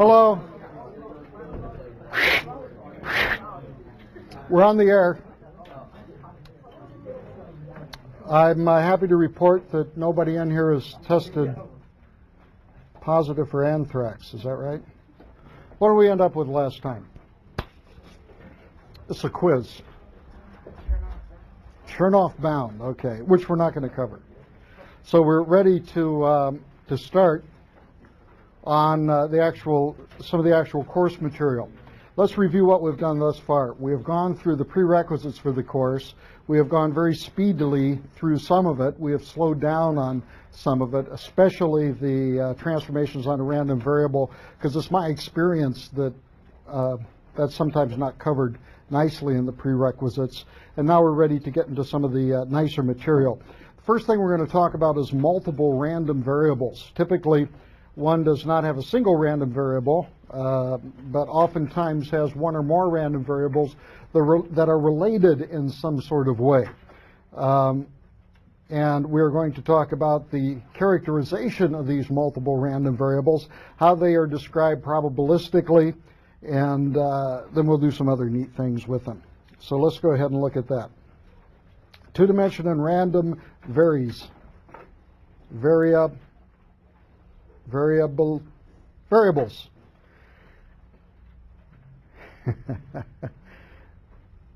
Hello. We're on the air. I'm happy to report that nobody in here has tested positive for anthrax. Is that right? What did we end up with last time? It's a quiz. Chernoff bound, okay, which we're not going to cover. So we're ready to start on some of the actual course material. Let's review what we've done thus far. We have gone through the prerequisites for the course. We have gone very speedily through some of it. We have slowed down on some of it, especially the transformations on a random variable, because it's my experience that that's sometimes not covered nicely in the prerequisites. And now we're ready to get into some of the nicer material. The first thing we're going to talk about is multiple random variables. Typically, one does not have a single random variable, but oftentimes has one or more random variables that are related in some sort of way. And we're going to talk about the characterization of these multiple random variables, how they are described probabilistically, and then we'll do some other neat things with them. So let's go ahead and look at that. Two-dimension and random variables.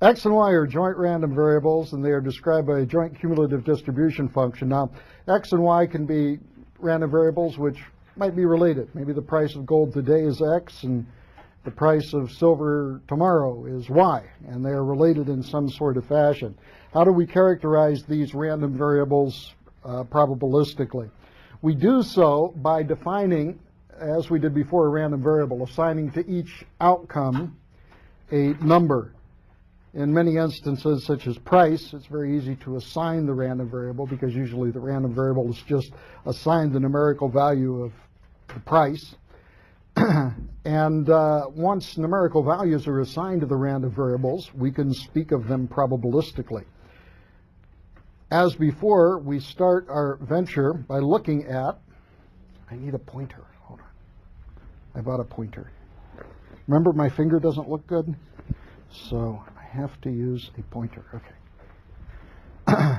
X and Y are joint random variables, and they are described by a joint cumulative distribution function. Now, X and Y can be random variables which might be related. Maybe the price of gold today is X, and the price of silver tomorrow is Y, and they are related in some sort of fashion. How do we characterize these random variables probabilistically? We do so by defining, as we did before, a random variable, assigning to each outcome a number. In many instances, such as price, it's very easy to assign the random variable because usually the random variable is just assigned the numerical value of the price. And once numerical values are assigned to the random variables, we can speak of them probabilistically. As before, we start our venture by looking at, I need a pointer, hold on. I bought a pointer. Remember, my finger doesn't look good, so I have to use a pointer, okay.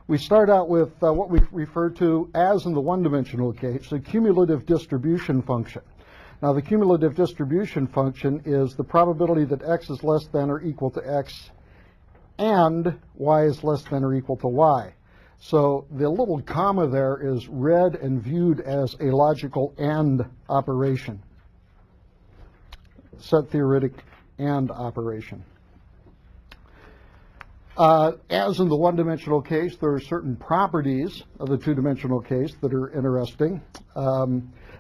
We start out with what we refer to as, in the one-dimensional case, the cumulative distribution function. Now, the cumulative distribution function is the probability that X is less than or equal to X and Y is less than or equal to Y. So the little comma there is read and viewed as a logical AND operation, set theoretic AND operation. As in the one-dimensional case, there are certain properties of the two-dimensional case that are interesting.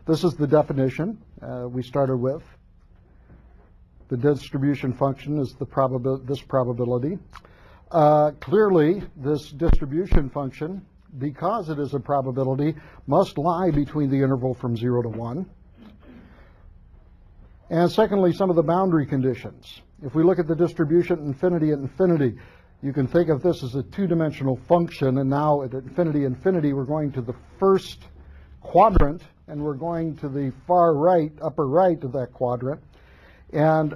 This is the definition we started with. The distribution function is this probability. Clearly, this distribution function, because it is a probability, must lie between the interval from 0 to 1. And secondly, some of the boundary conditions. If we look at the distribution infinity at infinity, you can think of this as a two-dimensional function, and now at infinity, we're going to the first quadrant, and we're going to the far right, upper right of that quadrant, and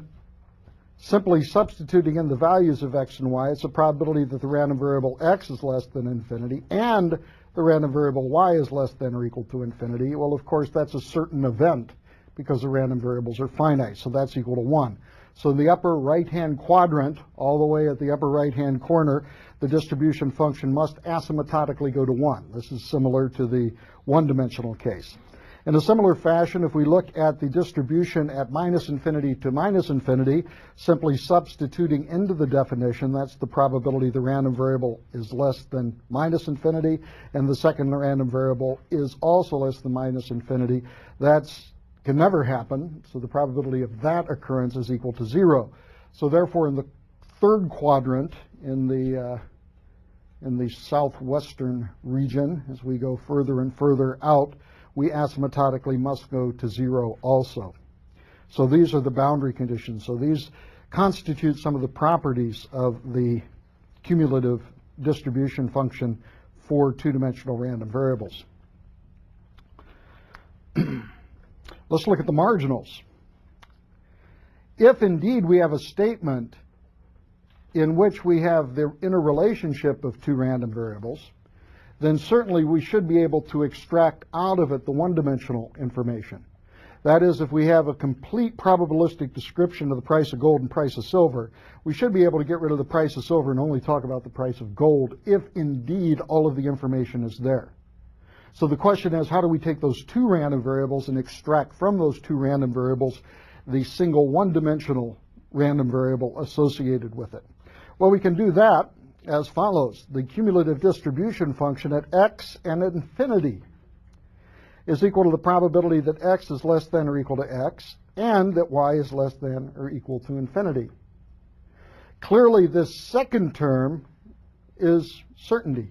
simply substituting in the values of X and Y, it's a probability that the random variable X is less than infinity, and the random variable Y is less than or equal to infinity. Well, of course, that's a certain event, because the random variables are finite, so that's equal to 1. So in the upper right-hand quadrant, all the way at the upper right-hand corner, the distribution function must asymptotically go to 1. This is similar to the one-dimensional case. In a similar fashion, if we look at the distribution at minus infinity to minus infinity, simply substituting into the definition, that's the probability the random variable is less than minus infinity, and the second random variable is also less than minus infinity. That's can never happen, so the probability of that occurrence is equal to 0. So therefore, in the third quadrant, in the southwestern region, as we go further and further out, we asymptotically must go to 0 also. So these are the boundary conditions. So these constitute some of the properties of the cumulative distribution function for two-dimensional random variables. Let's look at the marginals. If indeed we have a statement in which we have the interrelationship of two random variables, then certainly we should be able to extract out of it the one-dimensional information. That is, if we have a complete probabilistic description of the price of gold and price of silver, we should be able to get rid of the price of silver and only talk about the price of gold if indeed all of the information is there. So the question is, how do we take those two random variables and extract from those two random variables the single one-dimensional random variable associated with it? Well, we can do that as follows. The cumulative distribution function at x and infinity is equal to the probability that x is less than or equal to x and that y is less than or equal to infinity. Clearly, this second term is certainty.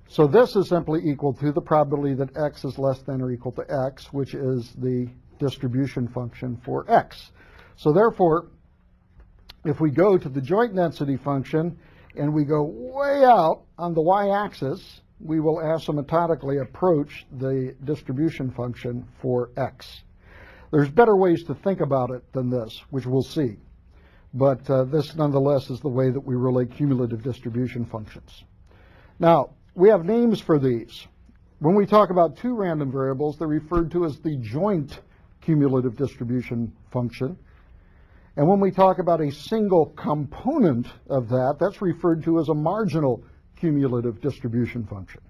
So this is simply equal to the probability that x is less than or equal to x, which is the distribution function for x. So therefore, if we go to the joint density function and we go way out on the y-axis, we will asymptotically approach the distribution function for x. There's better ways to think about it than this, which we'll see. But this, nonetheless, is the way that we relate cumulative distribution functions. Now, we have names for these. When we talk about two random variables, they're referred to as the joint cumulative distribution function. And when we talk about a single component of that, that's referred to as a marginal cumulative distribution function.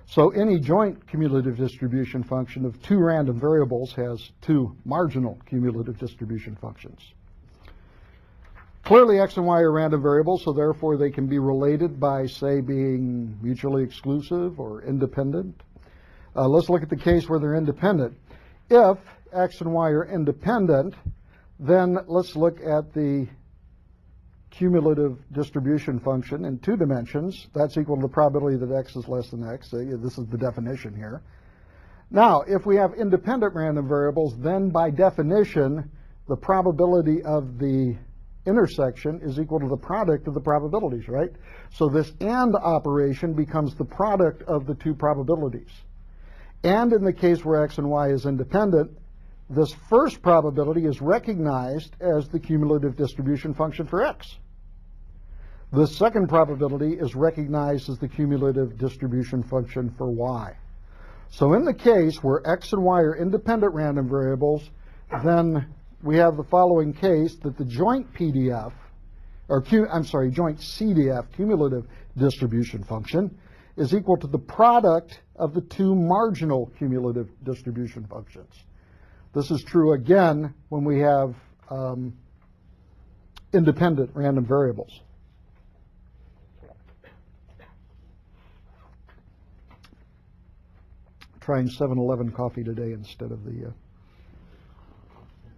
So any joint cumulative distribution function of two random variables has two marginal cumulative distribution functions. Clearly, x and y are random variables, so therefore they can be related by, say, being mutually exclusive or independent. Let's look at the case where they're independent. If x and y are independent, then let's look at the cumulative distribution function in two dimensions. That's equal to the probability that x is less than x. This is the definition here. Now, if we have independent random variables, then by definition, the probability of the intersection is equal to the product of the probabilities, right? So this AND operation becomes the product of the two probabilities. And in the case where x and y is independent, this first probability is recognized as the cumulative distribution function for x. The second probability is recognized as the cumulative distribution function for y. So in the case where x and y are independent random variables, then we have the following case that the joint PDF, or joint CDF, cumulative distribution function, is equal to the product of the two marginal cumulative distribution functions. This is true again when we have independent random variables. Trying 7-Eleven coffee today instead of the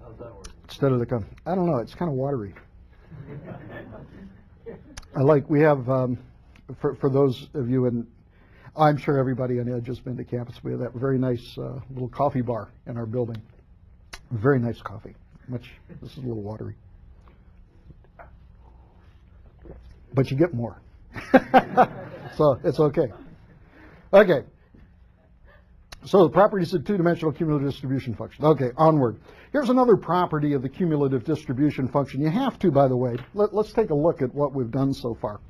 How's that work? instead of the I don't know, it's kind of watery. We have for those of you in, I'm sure everybody on Edge has been to campus. We have that very nice little coffee bar in our building. Very nice coffee. This is a little watery, but you get more, so it's okay. Okay. So the properties of two-dimensional cumulative distribution function. Okay, onward. Here's another property of the cumulative distribution function. You have to, by the way. Let's take a look at what we've done so far.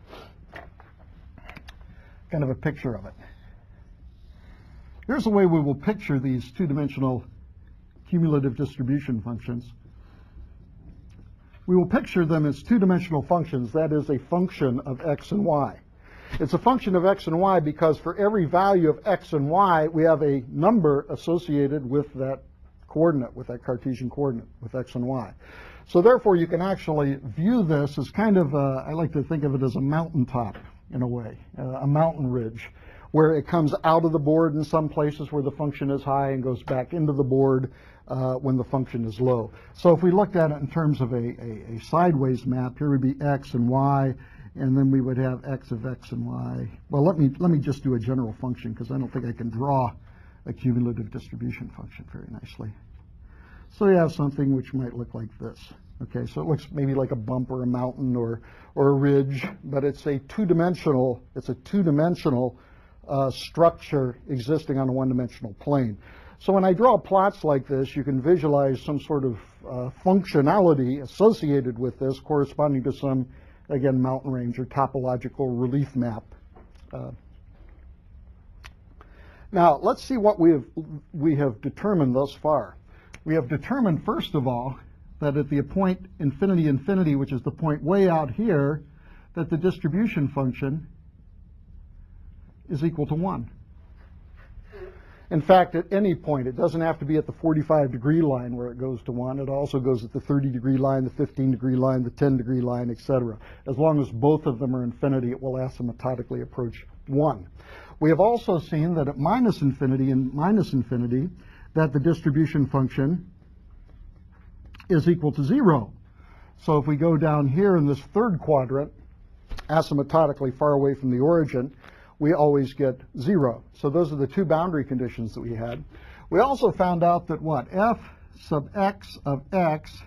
Kind of a picture of it. Here's the way we will picture these two-dimensional cumulative distribution functions. We will picture them as two-dimensional functions. That is a function of x and y. It's a function of x and y because for every value of x and y, we have a number associated with that coordinate, with that Cartesian coordinate, with x and y. So therefore, you can actually view this as kind of, I like to think of it as a mountaintop in a way, a mountain ridge, where it comes out of the board in some places where the function is high and goes back into the board when the function is low. So if we looked at it in terms of a sideways map, here would be x and y, and then we would have x of x and y. Well, let me just do a general function because I don't think I can draw a cumulative distribution function very nicely. So you have something which might look like this. Okay, so it looks maybe like a bump or a mountain or a ridge, but it's a two-dimensional structure existing on a one-dimensional plane. So when I draw plots like this, you can visualize some sort of functionality associated with this corresponding to some, again, mountain range or topological relief map. Now, let's see what we have determined thus far. We have determined, first of all, that at the point infinity, infinity, which is the point way out here, that the distribution function is equal to 1. In fact, at any point, it doesn't have to be at the 45-degree line where it goes to 1. It also goes at the 30-degree line, the 15-degree line, the 10-degree line, etc. As long as both of them are infinity, it will asymptotically approach 1. We have also seen that at minus infinity and minus infinity, that the distribution function is equal to 0. So if we go down here in this third quadrant, asymptotically far away from the origin, we always get 0. So those are the two boundary conditions that we had. We also found out that what? F sub x of x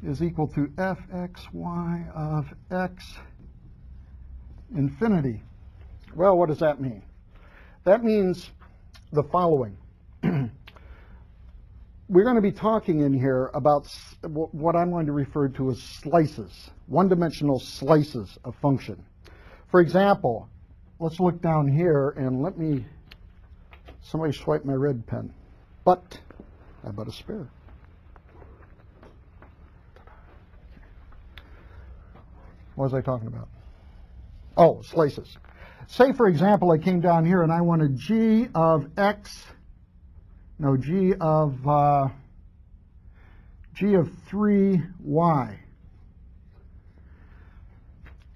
is equal to fxy of x infinity. Well, what does that mean? That means the following. We're going to be talking in here about what I'm going to refer to as slices, one-dimensional slices of function. For example, let's look down here and somebody swipe my red pen. But, I bought a spare. What was I talking about? Oh, slices. Say, for example, I came down here and I wanted g of 3y.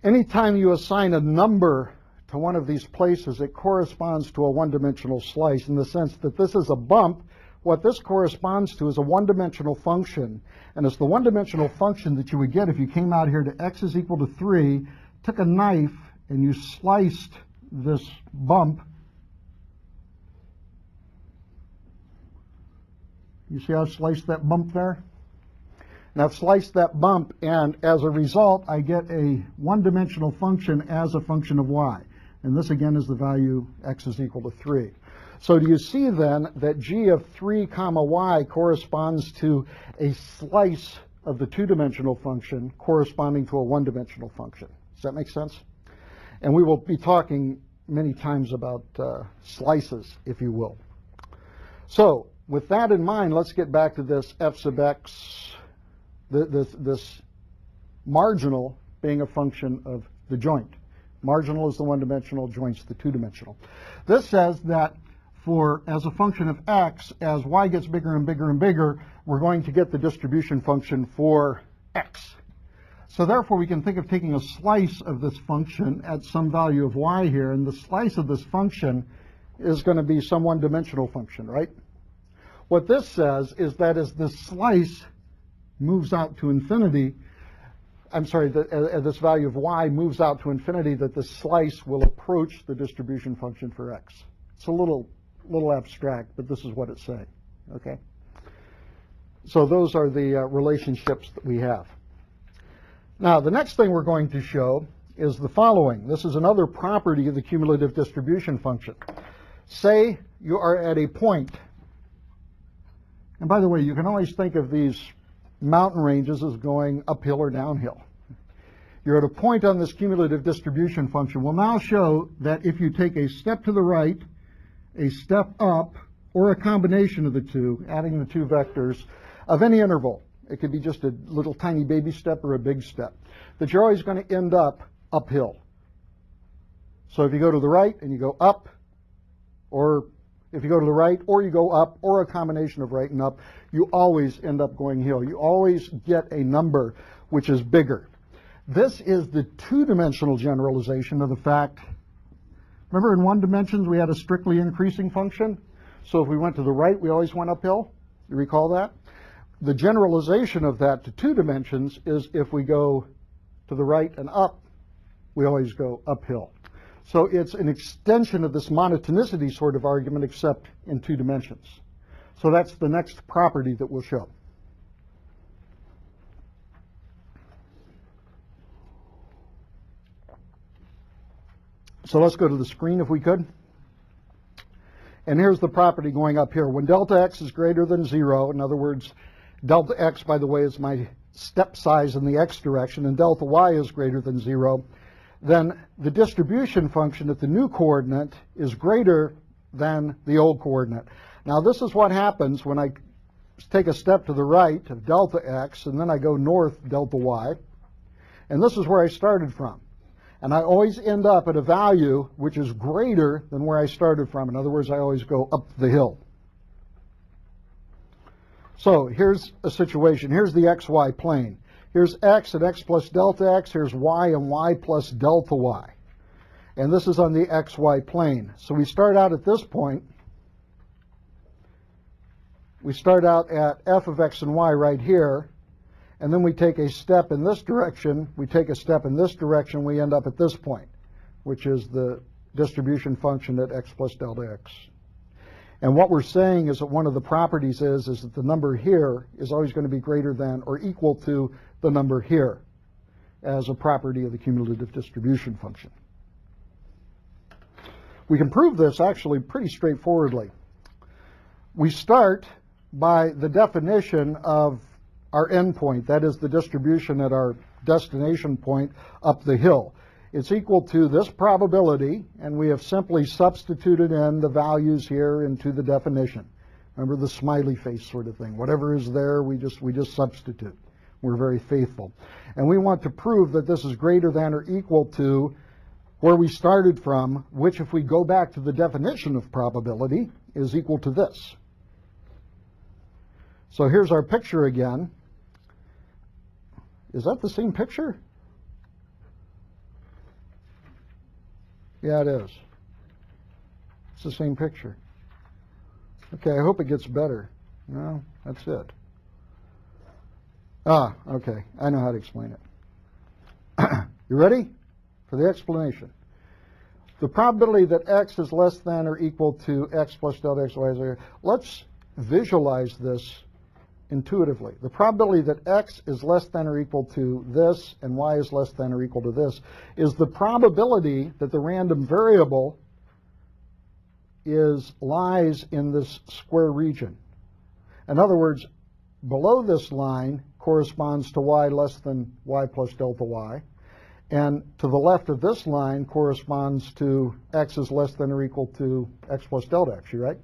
Anytime you assign a number to one of these places, it corresponds to a one-dimensional slice in the sense that this is a bump. What this corresponds to is a one-dimensional function, and it's the one-dimensional function that you would get if you came out here to x is equal to 3, took a knife, and you sliced this bump. You see how I sliced that bump there? Now I've sliced that bump, and as a result, I get a one-dimensional function as a function of y. And this, again, is the value x is equal to 3. So do you see, then, that g of 3 comma y corresponds to a slice of the two-dimensional function corresponding to a one-dimensional function? Does that make sense? And we will be talking many times about slices, if you will. So with that in mind, let's get back to this f sub x, this marginal being a function of the joint. Marginal is the one-dimensional, joint's the two-dimensional. This says that as a function of x, as y gets bigger and bigger and bigger, we're going to get the distribution function for x. So therefore, we can think of taking a slice of this function at some value of y here, and the slice of this function is going to be some one-dimensional function, right? What this says is that as this slice moves out to infinity, this value of y moves out to infinity, that the slice will approach the distribution function for x. It's a little abstract, but this is what it's saying, okay? So those are the relationships that we have. Now, the next thing we're going to show is the following. This is another property of the cumulative distribution function. Say you are at a point, and by the way, you can always think of these mountain ranges as going uphill or downhill. You're at a point on this cumulative distribution function. We'll now show that if you take a step to the right, a step up, or a combination of the two, adding the two vectors, of any interval, it could be just a little tiny baby step or a big step, that you're always going to end up uphill. So if you go to the right and you go up, or if you go to the right or you go up, or a combination of right and up, you always end up going hill. You always get a number which is bigger. This is the two-dimensional generalization of the fact, remember in one dimensions we had a strictly increasing function? So if we went to the right, we always went uphill. You recall that? The generalization of that to two dimensions is if we go to the right and up, we always go uphill. So it's an extension of this monotonicity sort of argument, except in two dimensions. So that's the next property that we'll show. So let's go to the screen if we could. And here's the property going up here. When delta x is greater than 0, in other words, delta x, by the way, is my step size in the x direction, and delta y is greater than 0, then the distribution function at the new coordinate is greater than the old coordinate. Now this is what happens when I take a step to the right of delta x, and then I go north delta y. And this is where I started from. And I always end up at a value which is greater than where I started from. In other words, I always go up the hill. So here's a situation. Here's the xy plane. Here's x and x plus delta x. Here's y and y plus delta y. And this is on the xy plane. So we start out at this point. We start out at f of x and y right here. And then we take a step in this direction. We take a step in this direction. We end up at this point, which is the distribution function at x plus delta x. And what we're saying is that one of the properties is that the number here is always going to be greater than or equal to the number here as a property of the cumulative distribution function. We can prove this actually pretty straightforwardly. We start by the definition of our endpoint, that is the distribution at our destination point up the hill. It's equal to this probability, and we have simply substituted in the values here into the definition. Remember the smiley face sort of thing. Whatever is there, we just substitute. We're very faithful. And we want to prove that this is greater than or equal to where we started from, which if we go back to the definition of probability is equal to this. So here's our picture again. Is that the same picture? Yeah, it is. It's the same picture. Okay, I hope it gets better. No, that's it. Ah, okay. I know how to explain it. You ready for the explanation? The probability that x is less than or equal to x plus delta x, y, z. Let's visualize this intuitively. The probability that x is less than or equal to this and y is less than or equal to this is the probability that the random variable lies in this square region. In other words, below this line corresponds to y less than y plus delta y, and to the left of this line corresponds to x is less than or equal to x plus delta x, right?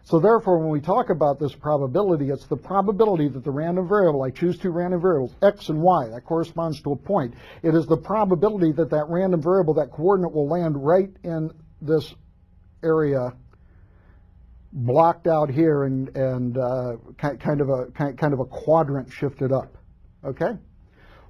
So therefore, when we talk about this probability, it's the probability that the random variable, I choose two random variables, x and y, that corresponds to a point. It is the probability that that random variable, that coordinate, will land right in this area blocked out here and kind of a quadrant shifted up, okay?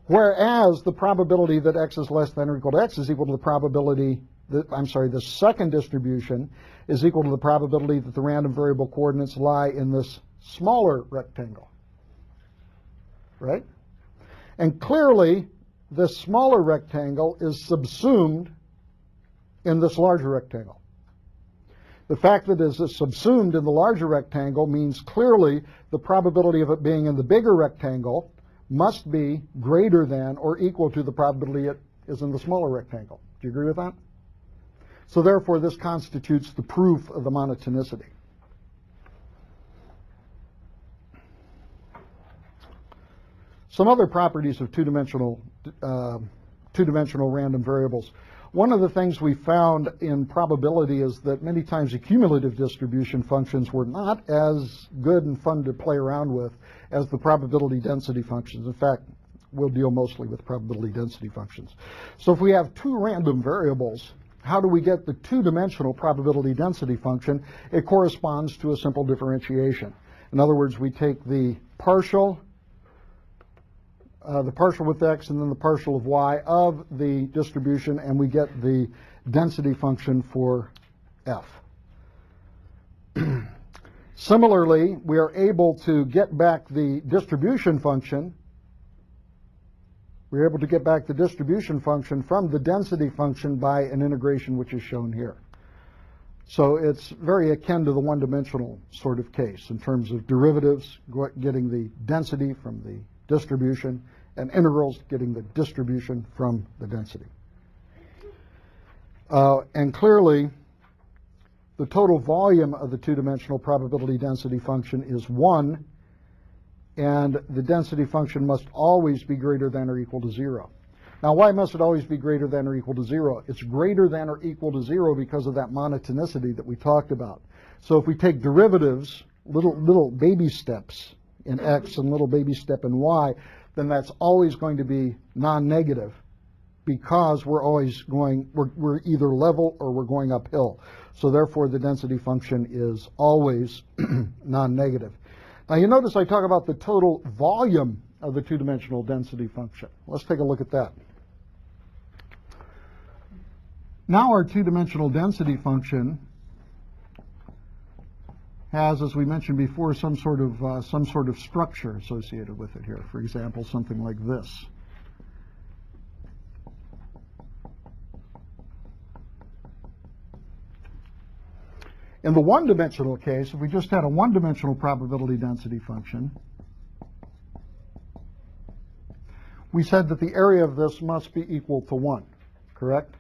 Whereas the probability that x is less than or equal to x is equal to the probability the second distribution is equal to the probability that the random variable coordinates lie in this smaller rectangle, right? And clearly, this smaller rectangle is subsumed in this larger rectangle. The fact that it is subsumed in the larger rectangle means clearly the probability of it being in the bigger rectangle must be greater than or equal to the probability it is in the smaller rectangle. Do you agree with that? So therefore, this constitutes the proof of the monotonicity. Some other properties of two-dimensional random variables. One of the things we found in probability is that many times the cumulative distribution functions were not as good and fun to play around with as the probability density functions. In fact, we'll deal mostly with probability density functions. So if we have two random variables, how do we get the two-dimensional probability density function? It corresponds to a simple differentiation. In other words, we take the partial with x and then the partial of y of the distribution, and we get the density function for f. Similarly, we are able to get back the distribution function. We're able to get back the distribution function from the density function by an integration which is shown here. So it's very akin to the one-dimensional sort of case in terms of derivatives, getting the density from the distribution, and integrals, getting the distribution from the density. And clearly, the total volume of the two-dimensional probability density function is 1, and the density function must always be greater than or equal to 0. Now, why must it always be greater than or equal to 0? It's greater than or equal to 0 because of that monotonicity that we talked about. So if we take derivatives, little baby steps in x and little baby step in y, then that's always going to be non-negative because we're always going, we're either level or we're going uphill. So therefore the density function is always non-negative. Now you notice I talk about the total volume of the two-dimensional density function. Let's take a look at that. Now our two-dimensional density function has, as we mentioned before, some sort of structure associated with it here. For example, something like this. In the one-dimensional case, if we just had a one-dimensional probability density function, we said that the area of this must be equal to 1, correct?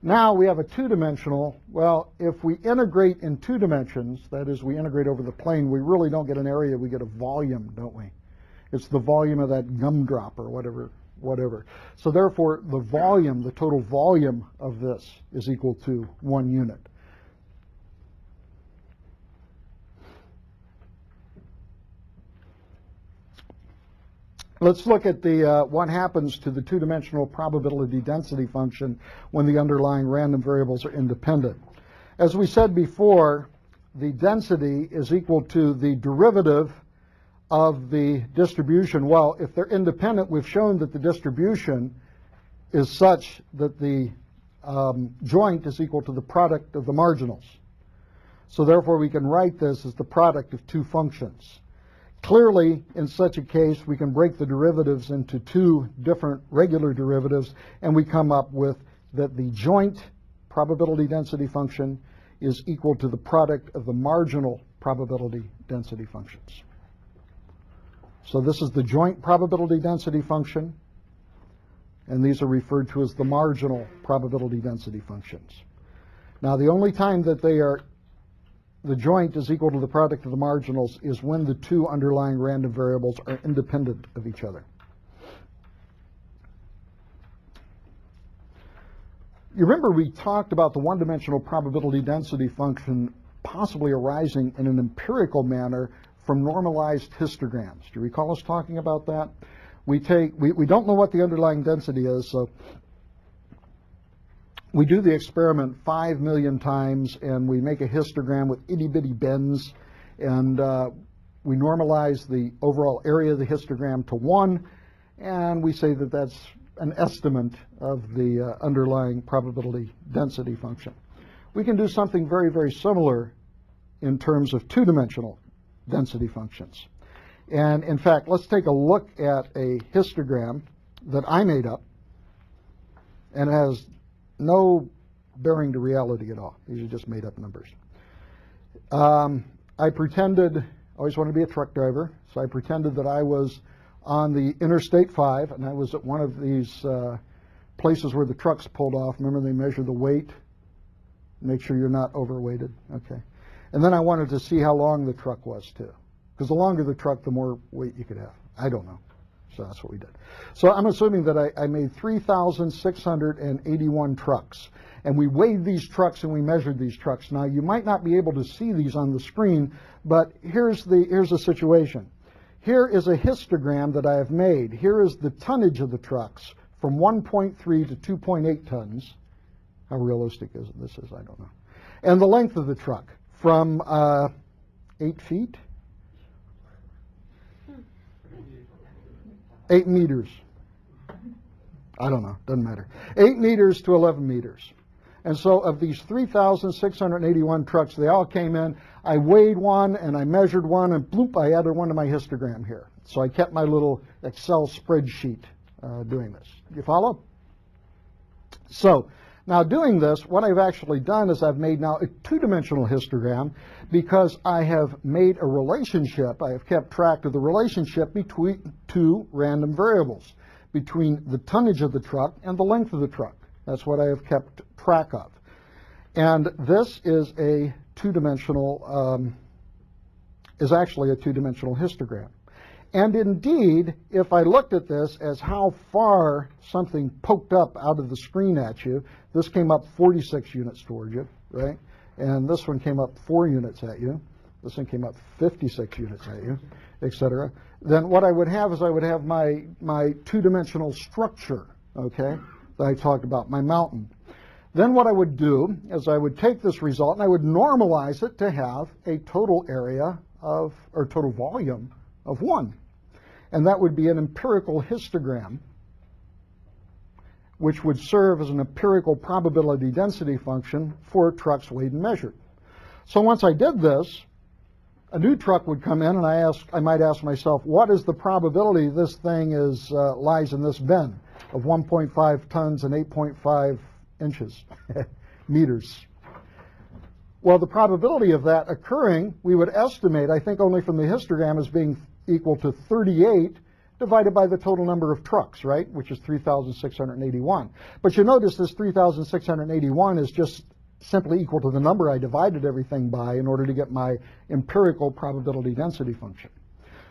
Now we have a two-dimensional. Well, if we integrate in 2 dimensions, that is, we integrate over the plane, we really don't get an area, we get a volume, don't we? It's the volume of that gumdrop or whatever. So therefore, the volume, the total volume of this is equal to 1 unit. Let's look at the what happens to the two-dimensional probability density function when the underlying random variables are independent. As we said before, the density is equal to the derivative of the distribution. Well, if they're independent, we've shown that the distribution is such that the joint is equal to the product of the marginals. So therefore, we can write this as the product of 2 functions. Clearly, in such a case, we can break the derivatives into 2 different regular derivatives, and we come up with that the joint probability density function is equal to the product of the marginal probability density functions. So this is the joint probability density function, and these are referred to as the marginal probability density functions. Now, the only time that the joint is equal to the product of the marginals is when the 2 underlying random variables are independent of each other. You remember we talked about the one-dimensional probability density function possibly arising in an empirical manner from normalized histograms. Do you recall us talking about that? We don't know what the underlying density is, so we do the experiment 5 million times, and we make a histogram with itty-bitty bends, and we normalize the overall area of the histogram to 1, and we say that that's an estimate of the underlying probability density function. We can do something very, very similar in terms of two-dimensional density functions. And in fact, let's take a look at a histogram that I made up, and it has no bearing to reality at all. These are just made up numbers. I pretended, I always wanted to be a truck driver, so I pretended that I was on the Interstate 5, and I was at one of these places where the trucks pulled off. Remember, they measure the weight, make sure you're not overweighted. Okay. And then I wanted to see how long the truck was too, because the longer the truck, the more weight you could have. I don't know. So that's what we did. So I'm assuming that I made 3,681 trucks. And we weighed these trucks and we measured these trucks. Now, you might not be able to see these on the screen, but here's the situation. Here is a histogram that I have made. Here is the tonnage of the trucks from 1.3 to 2.8 tons. How realistic this is, I don't know. And the length of the truck from 8 feet? 8 meters. I don't know, doesn't matter. 8 meters to 11 meters. And so of these 3,681 trucks, they all came in. I weighed one and I measured one, and bloop, I added one to my histogram here. So I kept my little Excel spreadsheet doing this. You follow? So now doing this, what I've actually done is I've made now a two-dimensional histogram because I have made a relationship. I have kept track of the relationship between 2 random variables, between the tonnage of the truck and the length of the truck. That's what I have kept track of. And this is a two-dimensional, is actually a two-dimensional histogram. And indeed, if I looked at this as how far something poked up out of the screen at you, this came up 46 units toward you, right? And this one came up 4 units at you. This one came up 56 units at you, etc. Then what I would have is I would have my two-dimensional structure, okay, that I talked about, my mountain. Then what I would do is I would take this result and I would normalize it to have a total area of, or total volume of 1. And that would be an empirical histogram, which would serve as an empirical probability density function for trucks weighed and measured. So once I did this, a new truck would come in and I might ask myself, what is the probability this thing is lies in this bin of 1.5 tons and 8.5 inches, meters? Well, the probability of that occurring, we would estimate, I think only from the histogram, as being equal to 38 divided by the total number of trucks, right, which is 3,681. But you notice this 3,681 is just simply equal to the number I divided everything by in order to get my empirical probability density function.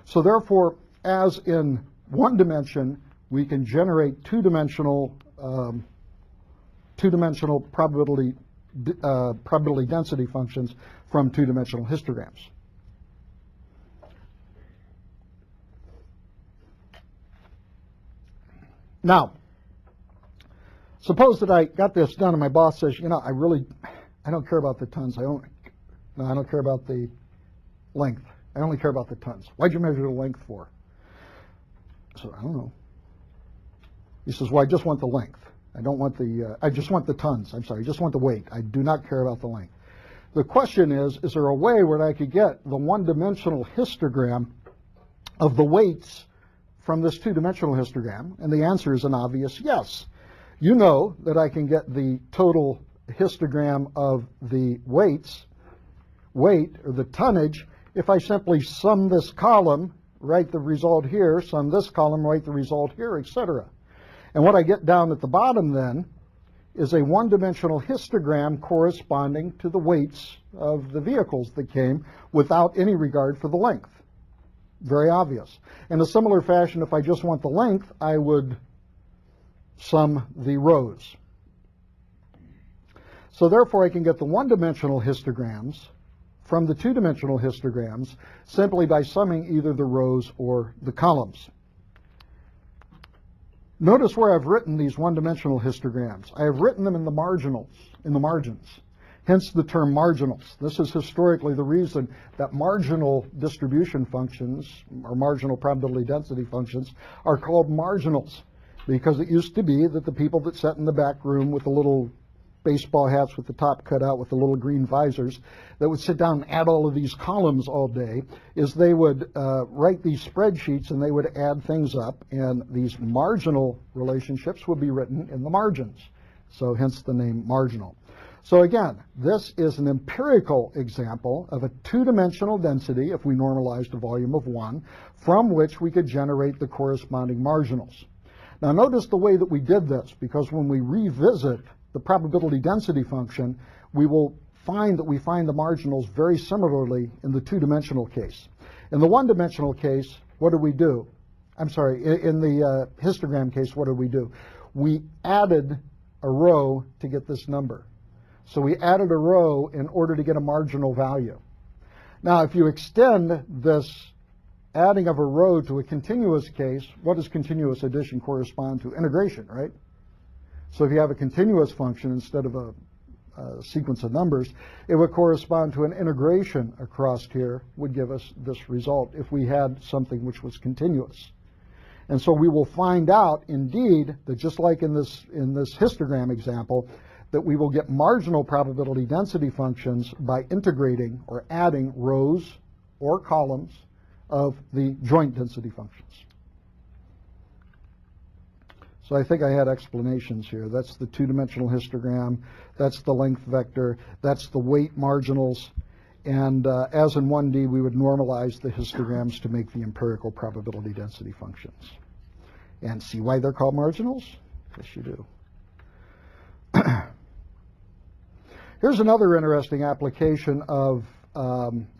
So therefore, as in one dimension, we can generate two-dimensional probability density functions from two-dimensional histograms. Now, suppose that I got this done and my boss says, you know, I don't care about the tons. I don't care about the length. I only care about the tons. Why'd you measure the length for? So I don't know. He says, well, I just want the length. I don't want the, I just want the tons. I'm sorry, I just want the weight. I do not care about the length. The question is there a way where I could get the one-dimensional histogram of the weights from this two-dimensional histogram? And the answer is an obvious yes. You know that I can get the total histogram of the weight, or the tonnage, if I simply sum this column, write the result here, sum this column, write the result here, etc. And what I get down at the bottom then is a one-dimensional histogram corresponding to the weights of the vehicles that came without any regard for the length. Very obvious. In a similar fashion, if I just want the length, I would sum the rows. So therefore, I can get the one-dimensional histograms from the two-dimensional histograms simply by summing either the rows or the columns. Notice where I've written these one-dimensional histograms. I have written them in the marginals, in the margins. Hence the term marginals. This is historically the reason that marginal distribution functions, or marginal probability density functions, are called marginals. Because it used to be that the people that sat in the back room with the little baseball hats with the top cut out with the little green visors that would sit down and add all of these columns all day, is they would write these spreadsheets and they would add things up, and these marginal relationships would be written in the margins. So hence the name marginal. So again, this is an empirical example of a two-dimensional density, if we normalized a volume of 1, from which we could generate the corresponding marginals. Now notice the way that we did this, because when we revisit the probability density function, we will find that we find the marginals very similarly in the two-dimensional case. In the one-dimensional case, what do we do? I'm sorry, in the histogram case, what did we do? We added a row to get this number. So we added a row in order to get a marginal value. Now, if you extend this adding of a row to a continuous case, what does continuous addition correspond to? Integration, right? So if you have a continuous function instead of a sequence of numbers, it would correspond to an integration across here, would give us this result if we had something which was continuous. And so we will find out, indeed, that just like in this histogram example, that we will get marginal probability density functions by integrating or adding rows or columns of the joint density functions. So I think I had explanations here. That's the two-dimensional histogram, that's the length vector, that's the weight marginals, and as in 1D, we would normalize the histograms to make the empirical probability density functions. And see why they're called marginals? Yes, you do. Here's another interesting application of,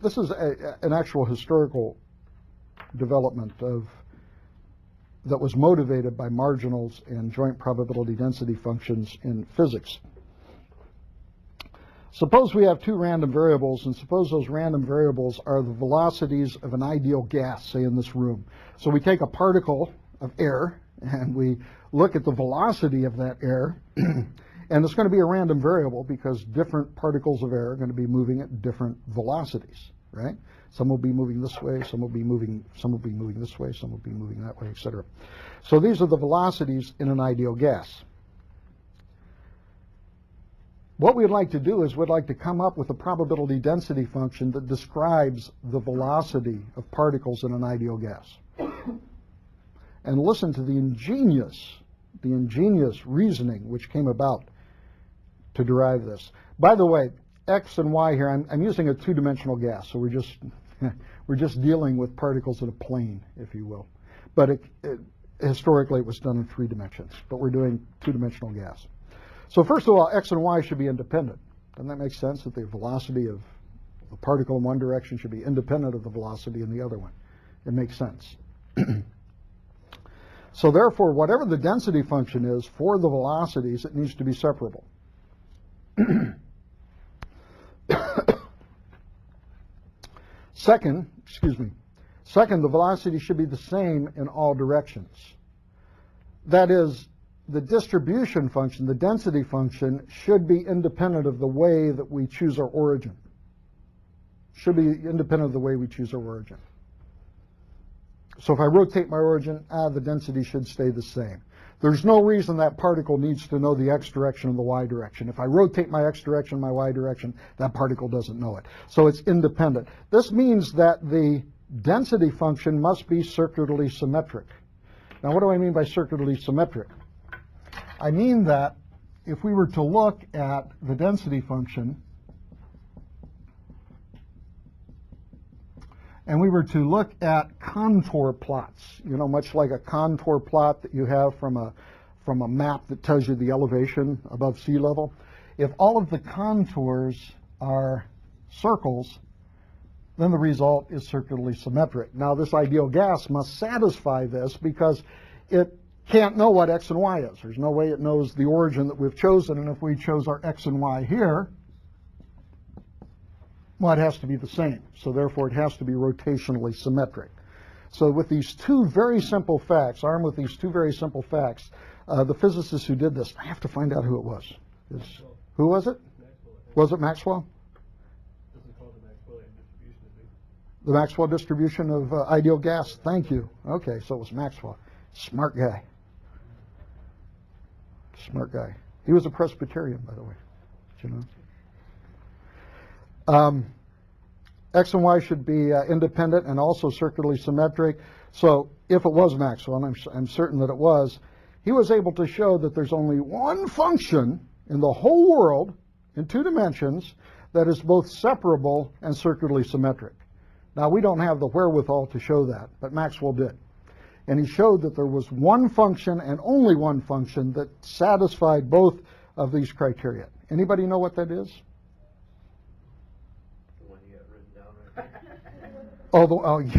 this is an actual historical development that was motivated by marginals and joint probability density functions in physics. Suppose we have two random variables, and suppose those random variables are the velocities of an ideal gas, say in this room. So we take a particle of air, and we look at the velocity of that air, and it's going to be a random variable because different particles of air are going to be moving at different velocities, right? Some will be moving this way, some will be moving this way, some will be moving that way, etc. So these are the velocities in an ideal gas. What we'd like to do is we'd like to come up with a probability density function that describes the velocity of particles in an ideal gas. And listen to the ingenious reasoning which came about to derive this. By the way, X and Y here, I'm using a two-dimensional gas, so we're just dealing with particles in a plane, if you will. But historically it was done in 3 dimensions, but we're doing two-dimensional gas. So first of all, X and Y should be independent. Doesn't that make sense, that the velocity of a particle in one direction should be independent of the velocity in the other one? It makes sense. So therefore, whatever the density function is for the velocities, it needs to be separable. Second, the velocity should be the same in all directions. That is, the distribution function, the density function, should be independent of the way that we choose our origin. Should be independent of the way we choose our origin. So if I rotate my origin, the density should stay the same. There's no reason that particle needs to know the x direction and the y direction. If I rotate my x direction, my y direction, that particle doesn't know it. So it's independent. This means that the density function must be circularly symmetric. Now, what do I mean by circularly symmetric? I mean that if we were to look at the density function and we were to look at contour plots, you know, much like a contour plot that you have from a map that tells you the elevation above sea level, if all of the contours are circles, then the result is circularly symmetric. Now, this ideal gas must satisfy this because it can't know what x and y is. There's no way it knows the origin that we've chosen, and if we chose our x and y here, well, it has to be the same. So therefore, it has to be rotationally symmetric. So with these two very simple facts, armed with these two very simple facts, the physicist who did this, I have to find out who it was. Who was it? Maxwell. Was it Maxwell? This is called the Maxwellian distribution, I think. The Maxwell distribution of ideal gas. Thank you. Okay, so it was Maxwell. Smart guy. Smart guy. He was a Presbyterian, by the way. Did you know? X and Y should be independent and also circularly symmetric. So if it was Maxwell, and I'm certain that it was, he was able to show that there's only one function in the whole world in 2 dimensions that is both separable and circularly symmetric. Now, we don't have the wherewithal to show that, but Maxwell did. And he showed that there was one function and only one function that satisfied both of these criteria. Anybody know what that is? The one you got written down right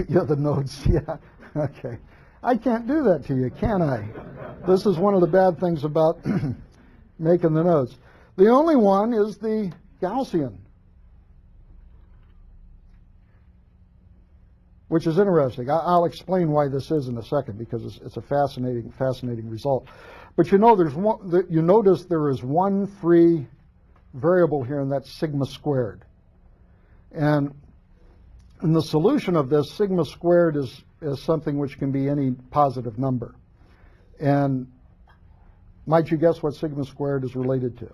Yeah, the nodes, yeah. Okay. I can't do that to you, can I? This is one of the bad things about making the nodes. The only one is the Gaussian, which is interesting. I'll explain why this is in a second because it's a fascinating result. But you know, you notice there is one free variable here, and that's sigma squared. And in the solution of this, sigma squared is something which can be any positive number. And might you guess what sigma squared is related to?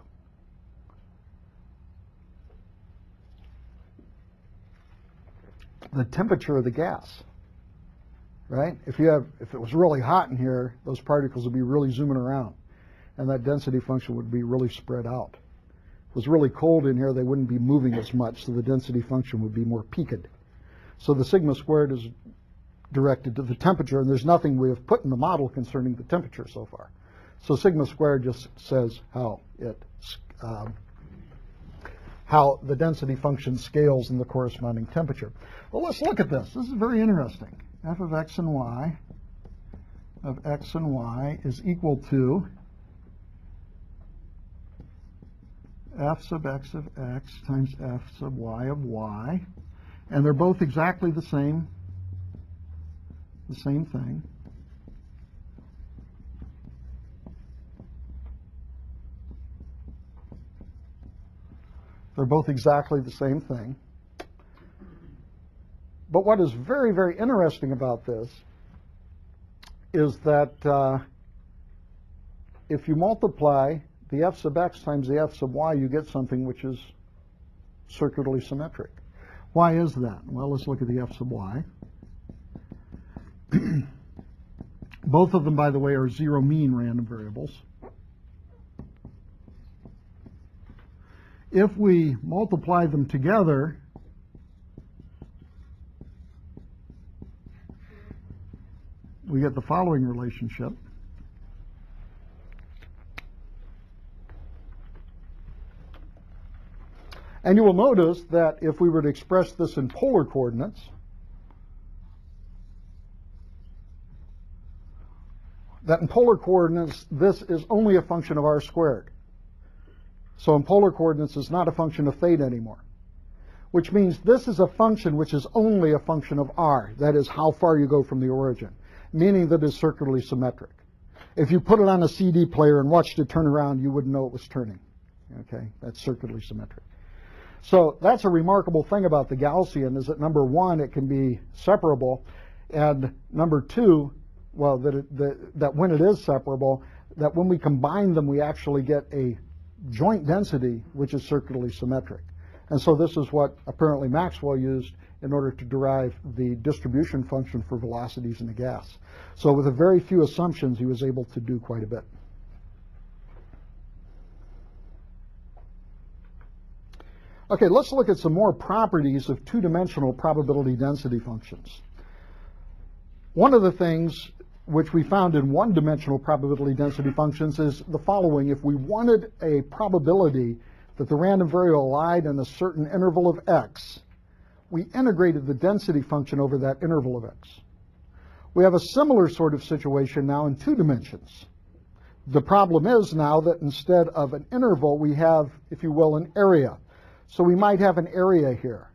The temperature of the gas, right? If it was really hot in here, those particles would be really zooming around, and that density function would be really spread out. If it was really cold in here, they wouldn't be moving as much, so the density function would be more peaked. So the sigma squared is directed to the temperature, and there's nothing we have put in the model concerning the temperature so far. So sigma squared just says how it how the density function scales in the corresponding temperature. Well, let's look at this. This is very interesting. F of x and y is equal to f sub x of x times f sub y of y, and they're both exactly the same thing. They're both exactly the same thing. But what is very, very interesting about this is that if you multiply the f sub x times the f sub y, you get something which is circularly symmetric. Why is that? Well, let's look at the f sub y. Both of them, by the way, are zero mean random variables. If we multiply them together, we get the following relationship. And you will notice that if we were to express this in polar coordinates, that in polar coordinates, this is only a function of r squared. So in polar coordinates, it's not a function of theta anymore, which means this is a function which is only a function of r, that is how far you go from the origin, meaning that it's circularly symmetric. If you put it on a CD player and watched it turn around, you wouldn't know it was turning. Okay, that's circularly symmetric. So that's a remarkable thing about the Gaussian, is that number one, it can be separable, and number two, well, that when it is separable, that when we combine them, we actually get a joint density which is circularly symmetric. And so this is what apparently Maxwell used in order to derive the distribution function for velocities in a gas. So with a very few assumptions, he was able to do quite a bit. Okay, let's look at some more properties of two-dimensional probability density functions. One of the things which we found in one-dimensional probability density functions is the following. If we wanted a probability that the random variable lied in a certain interval of x, we integrated the density function over that interval of x. We have a similar sort of situation now in two dimensions. The problem is now that instead of an interval, we have, if you will, an area. So we might have an area here.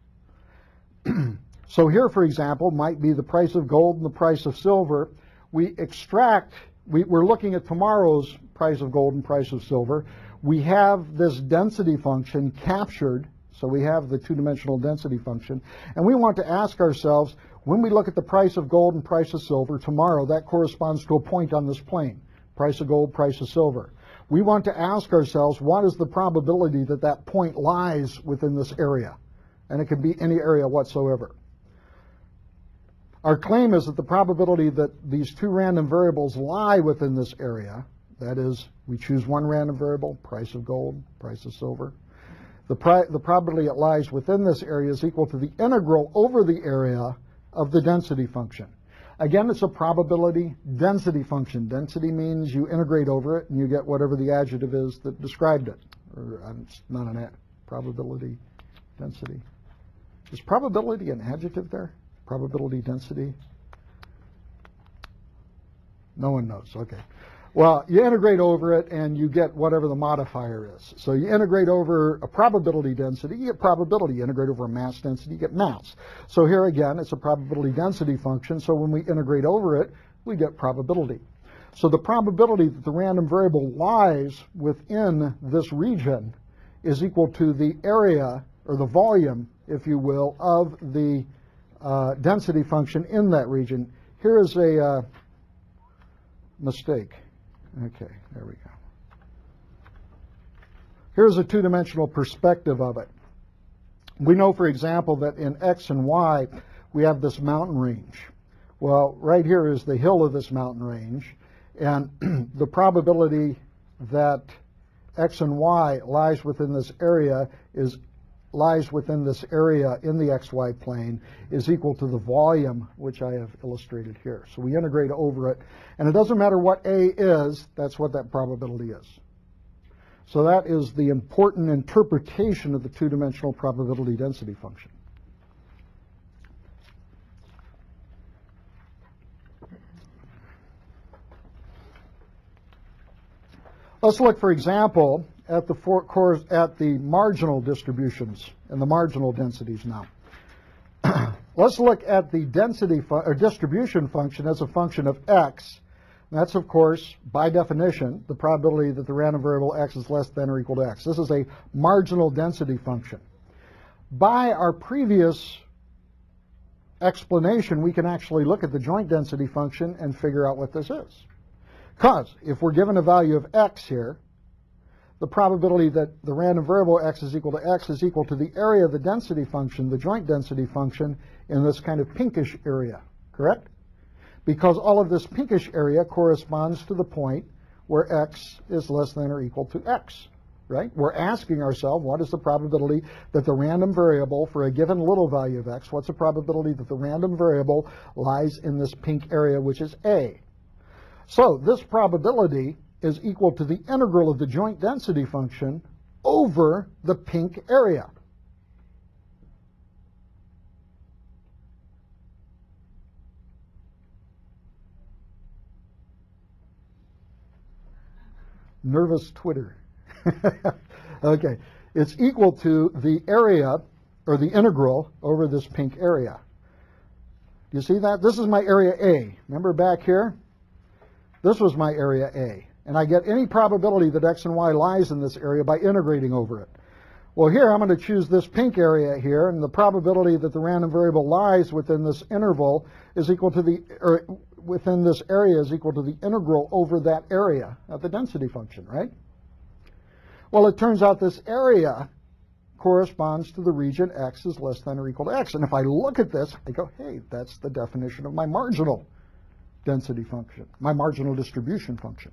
So here, for example, might be the price of gold and the price of silver. We're looking at tomorrow's price of gold and price of silver. We have this density function captured, so we have the two-dimensional density function, and we want to ask ourselves, when we look at the price of gold and price of silver tomorrow, that corresponds to a point on this plane, price of gold, price of silver. We want to ask ourselves, what is the probability that that point lies within this area? And it could be any area whatsoever. Our claim is that the probability that these two random variables lie within this area, that is, we choose one random variable, price of gold, price of silver, the probability it lies within this area is equal to the integral over the area of the density function. Again, it's a probability density function. Density means you integrate over it and you get whatever the adjective is that described it. Or it's not an probability density. Is probability an adjective there? Probability density? No one knows. Okay. Well, you integrate over it and you get whatever the modifier is. So you integrate over a probability density, you get probability. You integrate over a mass density, you get mass. So here again, it's a probability density function. So when we integrate over it, we get probability. So the probability that the random variable lies within this region is equal to the area, or the volume, if you will, of the density function in that region. Here is a mistake. Okay, there we go. Here's a two-dimensional perspective of it. We know, for example, that in x and y, we have this mountain range. Well, right here is the hill of this mountain range, and the probability that x and y lies within this area in the xy plane is equal to the volume, which I have illustrated here. So we integrate over it, and it doesn't matter what A is, that's what that probability is. So that is the important interpretation of the two-dimensional probability density function. Let's look, for example, at the marginal distributions and the marginal densities now. Let's look at the density or distribution function as a function of x. That's, of course, by definition, the probability that the random variable x is less than or equal to x. This is a marginal density function. By our previous explanation, we can actually look at the joint density function and figure out what this is. Because if we're given a value of x here, the probability that the random variable x is equal to the area of the density function, the joint density function, in this kind of pinkish area, correct? Because all of this pinkish area corresponds to the point where x is less than or equal to x, right? We're asking ourselves, what is the probability that the random variable for a given little value of x, what's the probability that the random variable lies in this pink area, which is a? So this probability is equal to the integral of the joint density function over the pink area. Nervous Twitter. Okay, it's equal to the area, or the integral, over this pink area. Do you see that? This is my area A. Remember back here? This was my area A. And I get any probability that x and y lies in this area by integrating over it. Well, here I'm going to choose this pink area here, and the probability that the random variable lies within this interval is equal to the, or within this area is equal to the integral over that area of the density function, right? Well, it turns out this area corresponds to the region x is less than or equal to x. And if I look at this, I go, hey, that's the definition of my marginal density function, my marginal distribution function.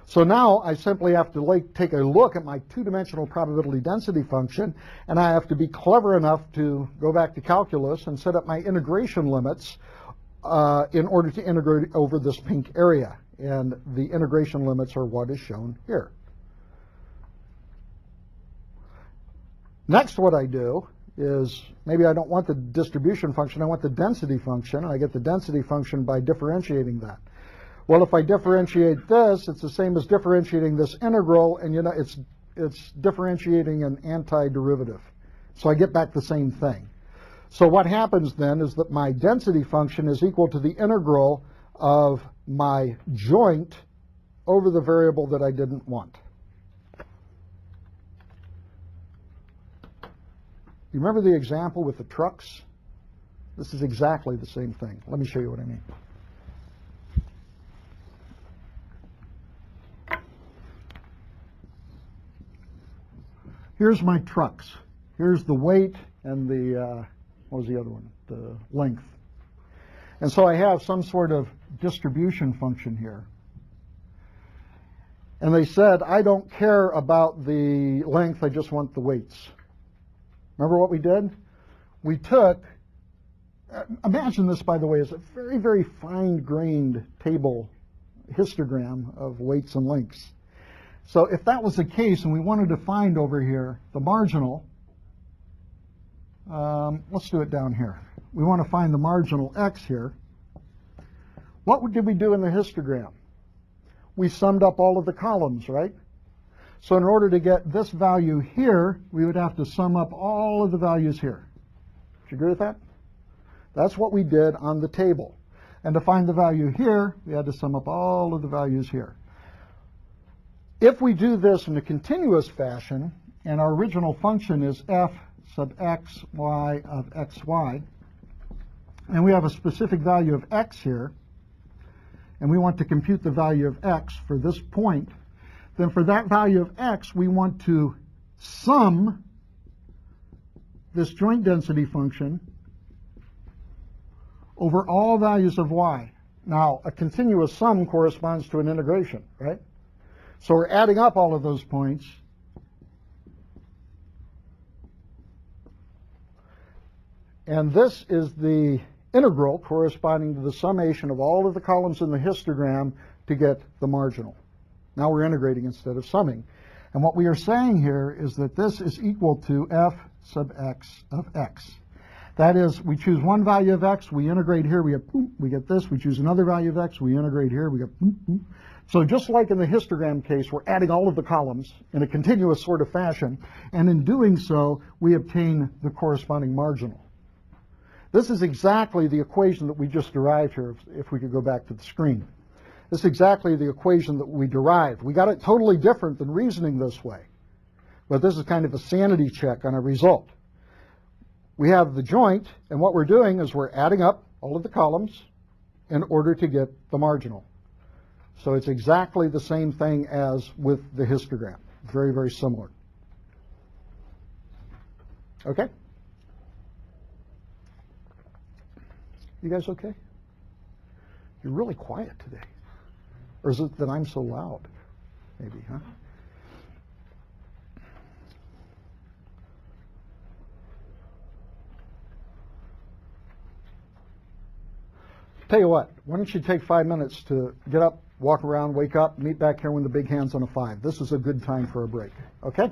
So now I simply have to take a look at my two-dimensional probability density function, and I have to be clever enough to go back to calculus and set up my integration limits in order to integrate over this pink area. And the integration limits are what is shown here. Next, what I do is, maybe I don't want the distribution function, I want the density function, and I get the density function by differentiating that. Well, if I differentiate this, it's the same as differentiating this integral, and you know it's differentiating an antiderivative. So I get back the same thing. So what happens then is that my density function is equal to the integral of my joint over the variable that I didn't want. You remember the example with the trucks? This is exactly the same thing. Let me show you what I mean. Here's my trucks. Here's the weight and the, what was the other one? The length. And so I have some sort of distribution function here. And they said, I don't care about the length, I just want the weights. Remember what we did? We took, imagine this, by the way, as a very, very fine-grained table histogram of weights and lengths. So if that was the case and we wanted to find over here the marginal, let's do it down here. We want to find the marginal x here. What did we do in the histogram? We summed up all of the columns, right? So in order to get this value here, we would have to sum up all of the values here. Do you agree with that? That's what we did on the table. And to find the value here, we had to sum up all of the values here. If we do this in a continuous fashion, and our original function is f sub x, y of xy, and we have a specific value of x here, and we want to compute the value of x for this point, then for that value of x, we want to sum this joint density function over all values of y. Now, a continuous sum corresponds to an integration, right? So we're adding up all of those points. And this is the integral corresponding to the summation of all of the columns in the histogram to get the marginal. Now we're integrating instead of summing. And what we are saying here is that this is equal to f sub x of x. That is, we choose one value of x, we integrate here, we get boop, we get this. We choose another value of x, we integrate here, we get boop, boop. So just like in the histogram case, we're adding all of the columns in a continuous sort of fashion, and in doing so, we obtain the corresponding marginal. This is exactly the equation that we just derived here, if we could go back to the screen. This is exactly the equation that we derived. We got it totally different than reasoning this way, but this is kind of a sanity check on a result. We have the joint, and what we're doing is we're adding up all of the columns in order to get the marginal. So it's exactly the same thing as with the histogram. Very, very similar. Okay? You guys okay? You're really quiet today. Or is it that I'm so loud? Maybe, huh? Tell you what, why don't you take 5 minutes to get up, walk around, wake up, meet back here when the big hand's on a 5. This is a good time for a break, okay?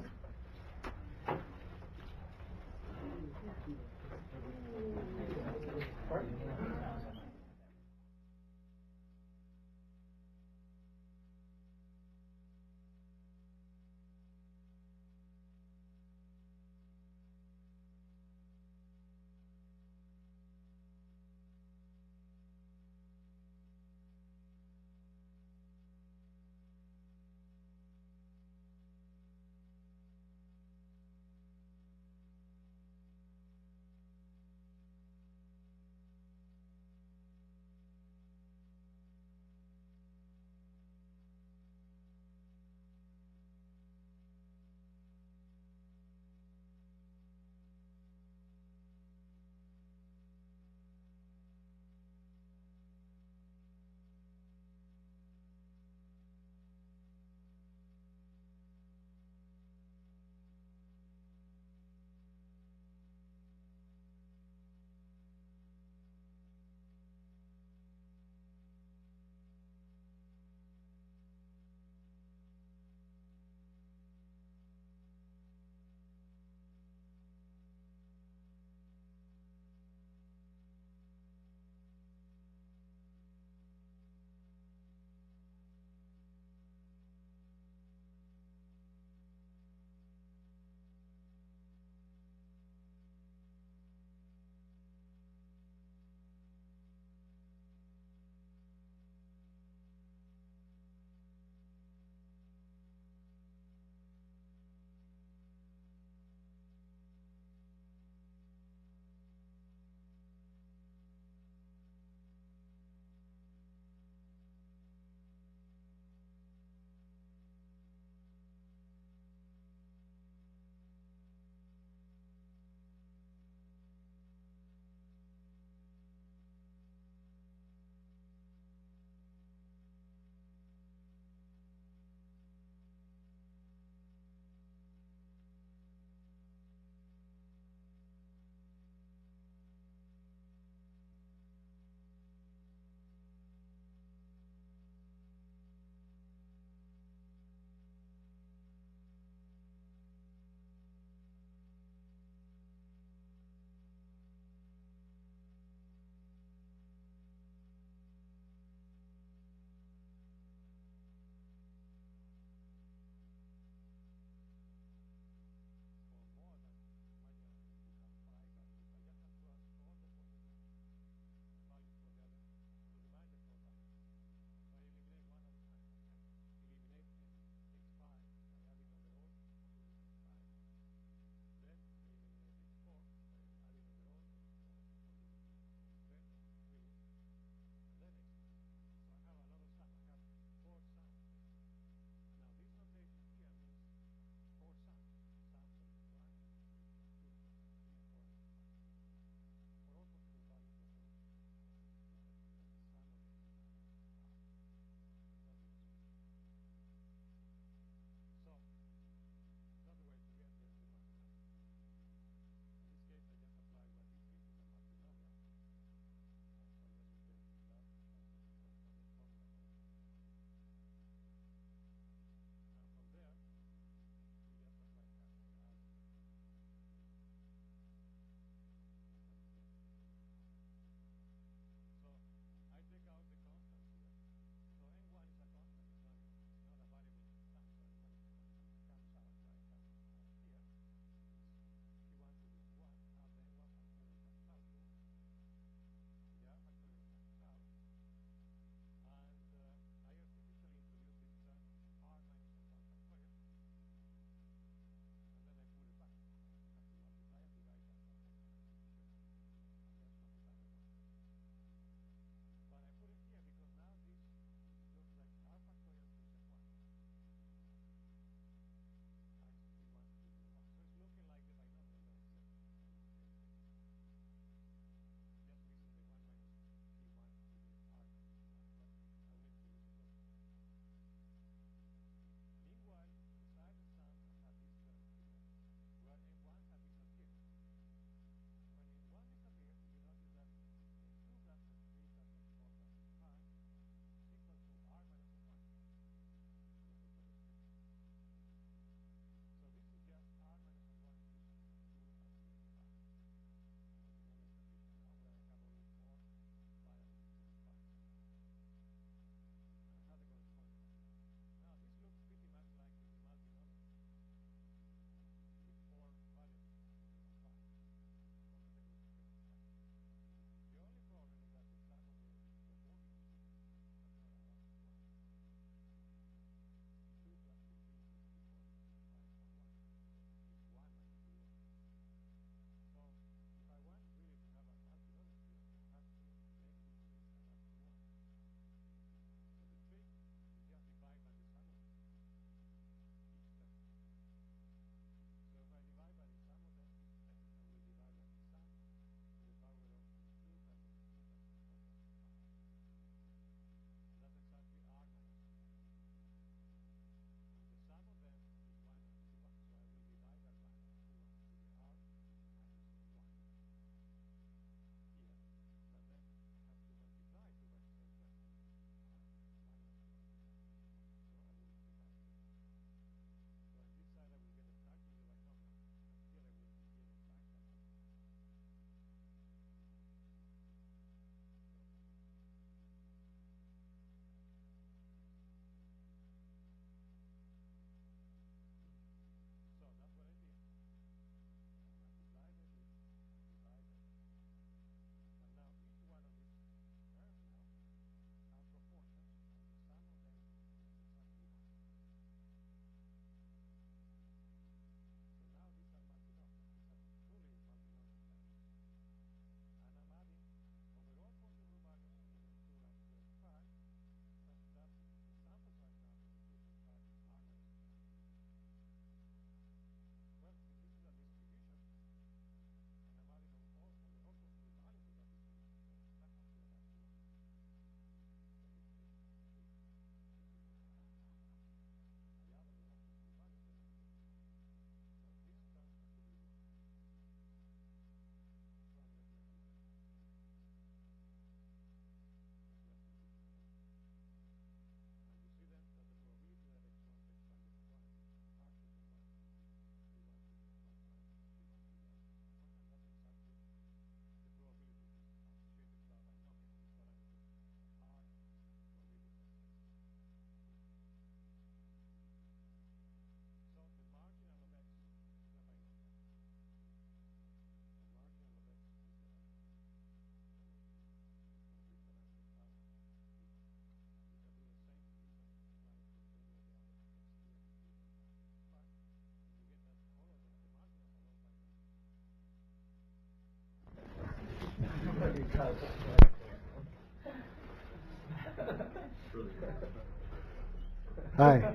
Hi.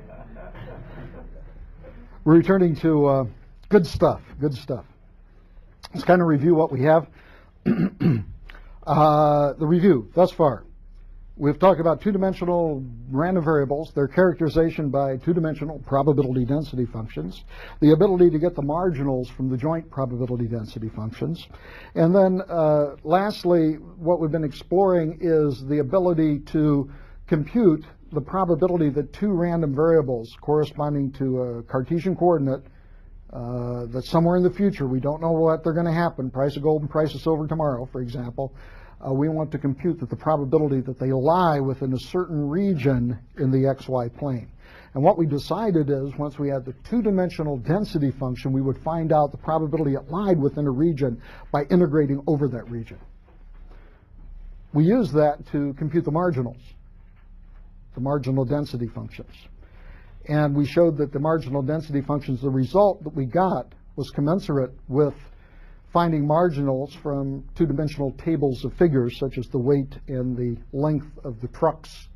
We're returning to good stuff. Good stuff. Let's kind of review what we have. The review thus far. We've talked about two-dimensional random variables, their characterization by two-dimensional probability density functions, the ability to get the marginals from the joint probability density functions, and then lastly, what we've been exploring is the ability to compute the probability that two random variables corresponding to a Cartesian coordinate that's somewhere in the future, we don't know what they're going to happen, price of gold and price of silver tomorrow, for example, we want to compute that the probability that they lie within a certain region in the xy plane. And what we decided is once we had the two-dimensional density function, we would find out the probability it lied within a region by integrating over that region. We used that to compute the marginals, the marginal density functions. And we showed that the marginal density functions, the result that we got was commensurate with finding marginals from two-dimensional tables of figures, such as the weight and the length of the trucks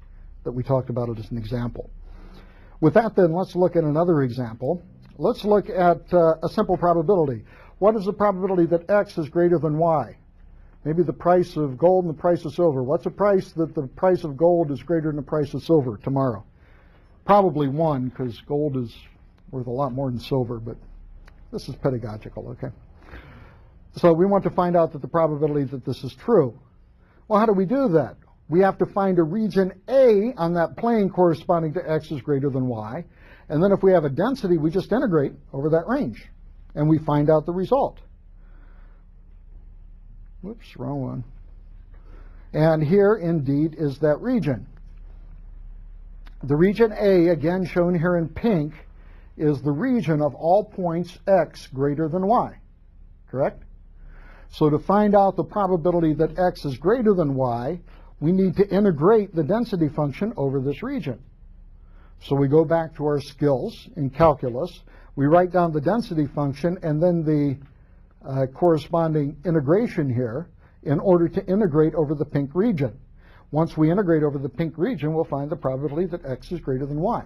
that we talked about as an example. With that, then, let's look at another example. Let's look at a simple probability. What is the probability that x is greater than y? Maybe the price of gold and the price of silver. What's the price that the price of gold is greater than the price of silver tomorrow? Probably 1, because gold is worth a lot more than silver, but this is pedagogical, okay? So we want to find out that the probability that this is true. Well, how do we do that? We have to find a region A on that plane corresponding to x is greater than y. And then if we have a density, we just integrate over that range. And we find out the result. Whoops, wrong one. And here, indeed, is that region. The region A, again shown here in pink, is the region of all points x greater than y. Correct? So to find out the probability that x is greater than y, we need to integrate the density function over this region. So we go back to our skills in calculus. We write down the density function and then the corresponding integration here in order to integrate over the pink region. Once we integrate over the pink region, we'll find the probability that x is greater than y.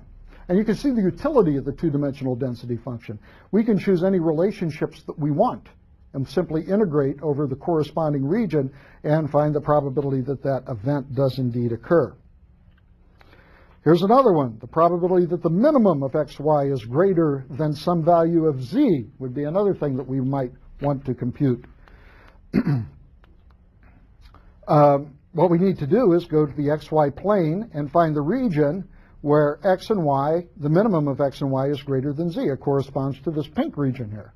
And you can see the utility of the two-dimensional density function. We can choose any relationships that we want and simply integrate over the corresponding region and find the probability that that event does indeed occur. Here's another one. The probability that the minimum of xy is greater than some value of z would be another thing that we might want to compute. What we need to do is go to the xy plane and find the region where x and y, the minimum of x and y is greater than z. It corresponds to this pink region here.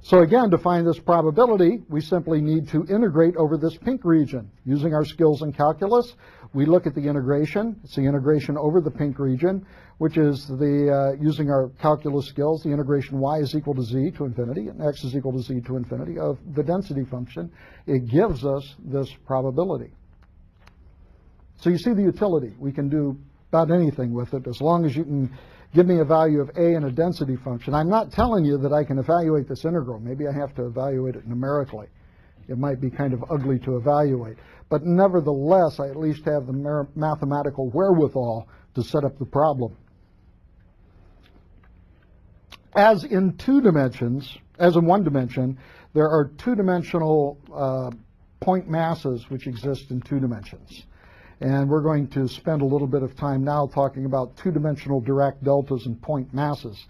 So again, to find this probability, we simply need to integrate over this pink region. Using our skills in calculus, we look at the integration. It's the integration over the pink region, which is the, using our calculus skills, the integration y is equal to z to infinity and x is equal to z to infinity of the density function. It gives us this probability. So you see the utility. We can do about anything with it as long as you can give me a value of a and a density function. I'm not telling you that I can evaluate this integral. Maybe I have to evaluate it numerically. It might be kind of ugly to evaluate. But nevertheless, I at least have the mathematical wherewithal to set up the problem. As in two dimensions, as in one dimension, there are two-dimensional point masses which exist in two dimensions. And we're going to spend a little bit of time now talking about two-dimensional Dirac deltas and point masses.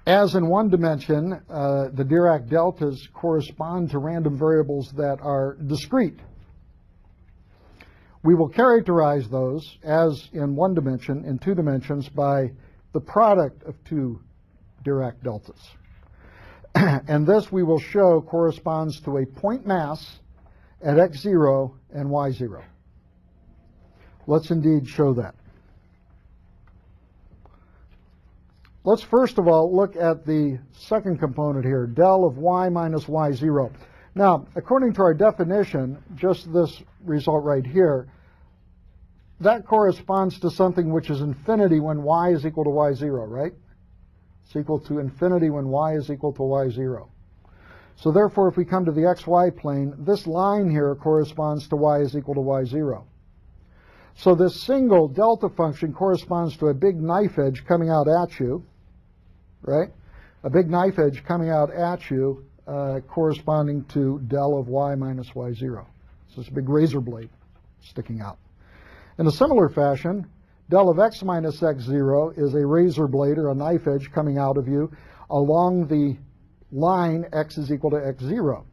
As in one dimension, the Dirac deltas correspond to random variables that are discrete. We will characterize those as in one dimension, in two dimensions, by the product of two Dirac deltas. And this we will show corresponds to a point mass at x0 and y0. Let's indeed show that. Let's first of all look at the second component here, del of y minus y0. Now, according to our definition, just this result right here, that corresponds to something which is infinity when y is equal to y0, right? It's equal to infinity when y is equal to y0. So therefore, if we come to the xy plane, this line here corresponds to y is equal to y0. So this single delta function corresponds to a big knife edge coming out at you, right? A big knife edge coming out at you corresponding to del of y minus y0. So it's a big razor blade sticking out. In a similar fashion, del of x minus x0 is a razor blade or a knife edge coming out of you along the line x is equal to x0.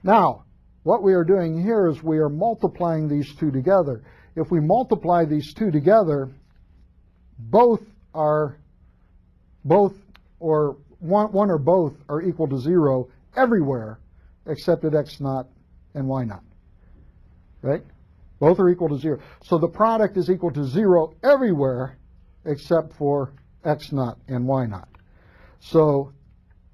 Now, what we are doing here is we are multiplying these two together. If we multiply these two together, one or both are equal to 0 everywhere except at x naught and y naught, right? Both are equal to 0. So the product is equal to 0 everywhere except for x naught and y naught. So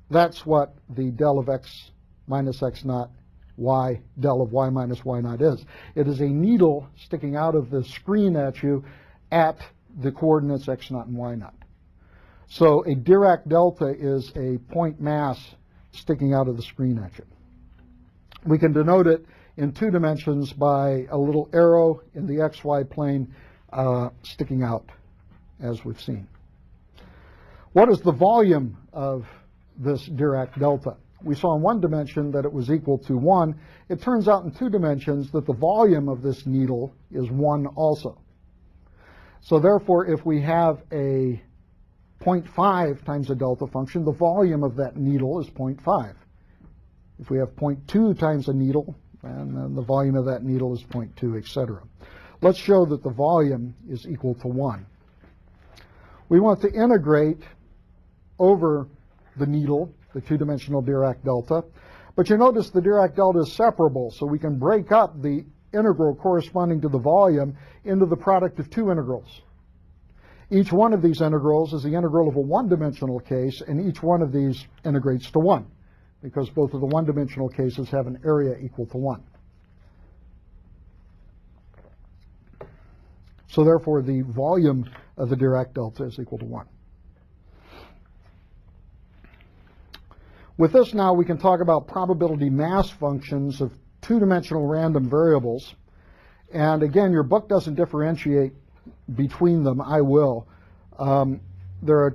that's what the del of x minus x naught y, del of y minus y naught is. It is a needle sticking out of the screen at you at the coordinates x naught and y naught. So a Dirac delta is a point mass sticking out of the screen at you. We can denote it in 2 dimensions by a little arrow in the xy plane sticking out, as we've seen. What is the volume of this Dirac delta? We saw in 1 dimension that it was equal to 1. It turns out in 2 dimensions that the volume of this needle is 1 also. So therefore, if we have a 0.5 times a delta function, the volume of that needle is 0.5. If we have 0.2 times a needle, then the volume of that needle is 0.2, etc. Let's show that the volume is equal to 1. We want to integrate over the needle, the 2-dimensional Dirac delta, but you notice the Dirac delta is separable, so we can break up the integral corresponding to the volume into the product of 2 integrals. Each one of these integrals is the integral of a 1-dimensional case, and each one of these integrates to 1, because both of the 1-dimensional cases have an area equal to 1. So therefore, the volume of the Dirac delta is equal to 1. With this now, we can talk about probability mass functions of 2-dimensional random variables. And again, your book doesn't differentiate between them. I will. There's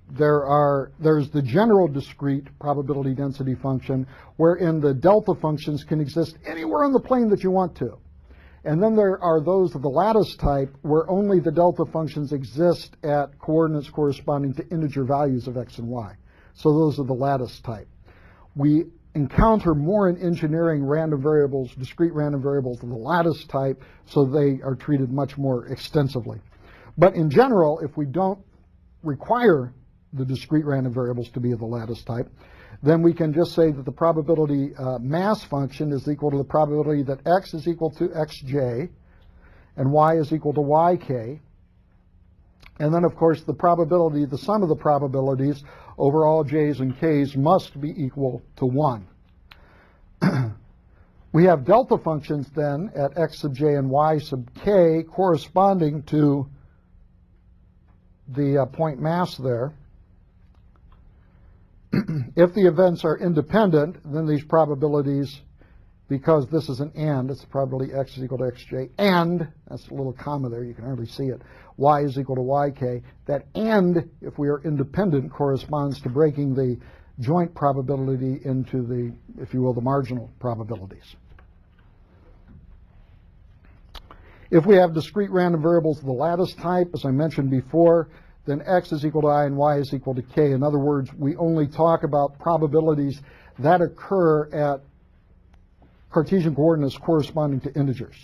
the general discrete probability density function, wherein the delta functions can exist anywhere on the plane that you want to. And then there are those of the lattice type where only the delta functions exist at coordinates corresponding to integer values of x and y. So those are the lattice type. We encounter more in engineering random variables, discrete random variables of the lattice type, so they are treated much more extensively. But in general, if we don't require the discrete random variables to be of the lattice type, then we can just say that the probability mass function is equal to the probability that x is equal to xj and y is equal to yk. And then, of course, the sum of the probabilities over all j's and k's must be equal to 1. We have delta functions then at x sub j and y sub k corresponding to the point mass there. If the events are independent, then these probabilities, because this is an and, it's probably x is equal to xj, and, that's a little comma there, you can hardly see it, y is equal to yk. That and, if we are independent, corresponds to breaking the joint probability into the, if you will, the marginal probabilities. If we have discrete random variables of the lattice type, as I mentioned before, then x is equal to I and y is equal to k. In other words, we only talk about probabilities that occur at Cartesian coordinates corresponding to integers.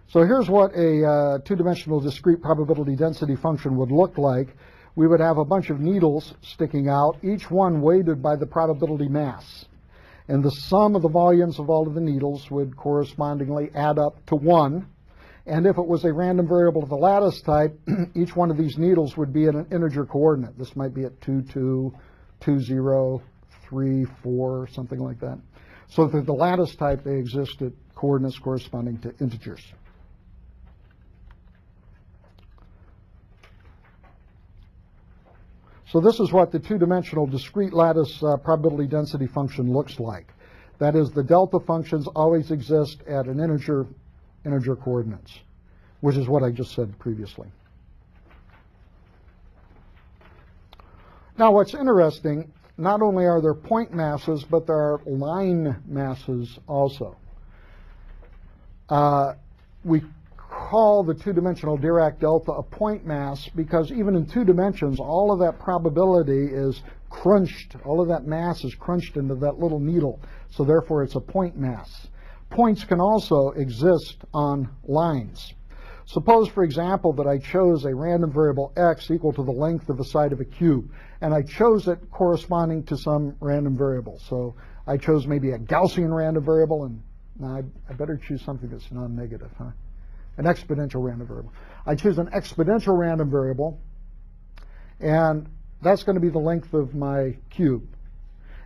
So here's what a 2-dimensional discrete probability density function would look like. We would have a bunch of needles sticking out, each one weighted by the probability mass. And the sum of the volumes of all of the needles would correspondingly add up to 1. And if it was a random variable of the lattice type, each one of these needles would be at an integer coordinate. This might be at 2, 2, 2, 0, 3, 4, something like that. So for the lattice type, they exist at coordinates corresponding to integers. So this is what the two-dimensional discrete lattice probability density function looks like. That is, the delta functions always exist at an integer coordinates, which is what I just said previously. Now what's interesting, not only are there point masses, but there are line masses also. We call the two-dimensional Dirac delta a point mass because even in 2 dimensions, all of that probability is crunched, all of that mass is crunched into that little needle, so therefore it's a point mass. Points can also exist on lines. Suppose, for example, that I chose a random variable x equal to the length of a side of a cube, and I chose it corresponding to some random variable. So I chose maybe a Gaussian random variable, and now I better choose something that's non-negative, huh? An exponential random variable. I choose an exponential random variable, and that's going to be the length of my cube.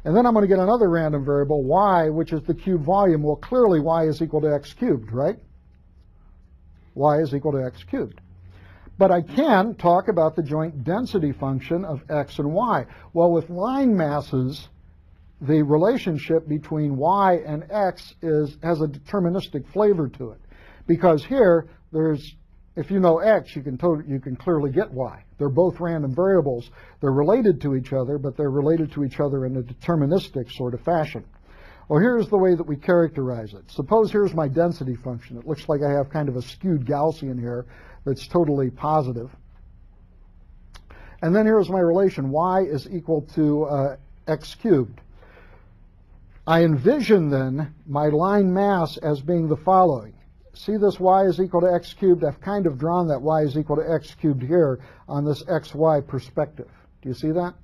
And then I'm going to get another random variable, y, which is the cube volume. Well, clearly y is equal to x cubed, right? Y is equal to x cubed. But I can talk about the joint density function of x and y. Well, with line masses, the relationship between y and x has a deterministic flavor to it. Because here, if you know x, you can clearly get y. They're both random variables. They're related to each other, but they're related to each other in a deterministic sort of fashion. Well, here's the way that we characterize it. Suppose here's my density function. It looks like I have kind of a skewed Gaussian here that's totally positive. And then here's my relation. Y is equal to x cubed. I envision then my line mass as being the following. See this y is equal to x cubed? I've kind of drawn that y is equal to x cubed here on this xy perspective. Do you see that?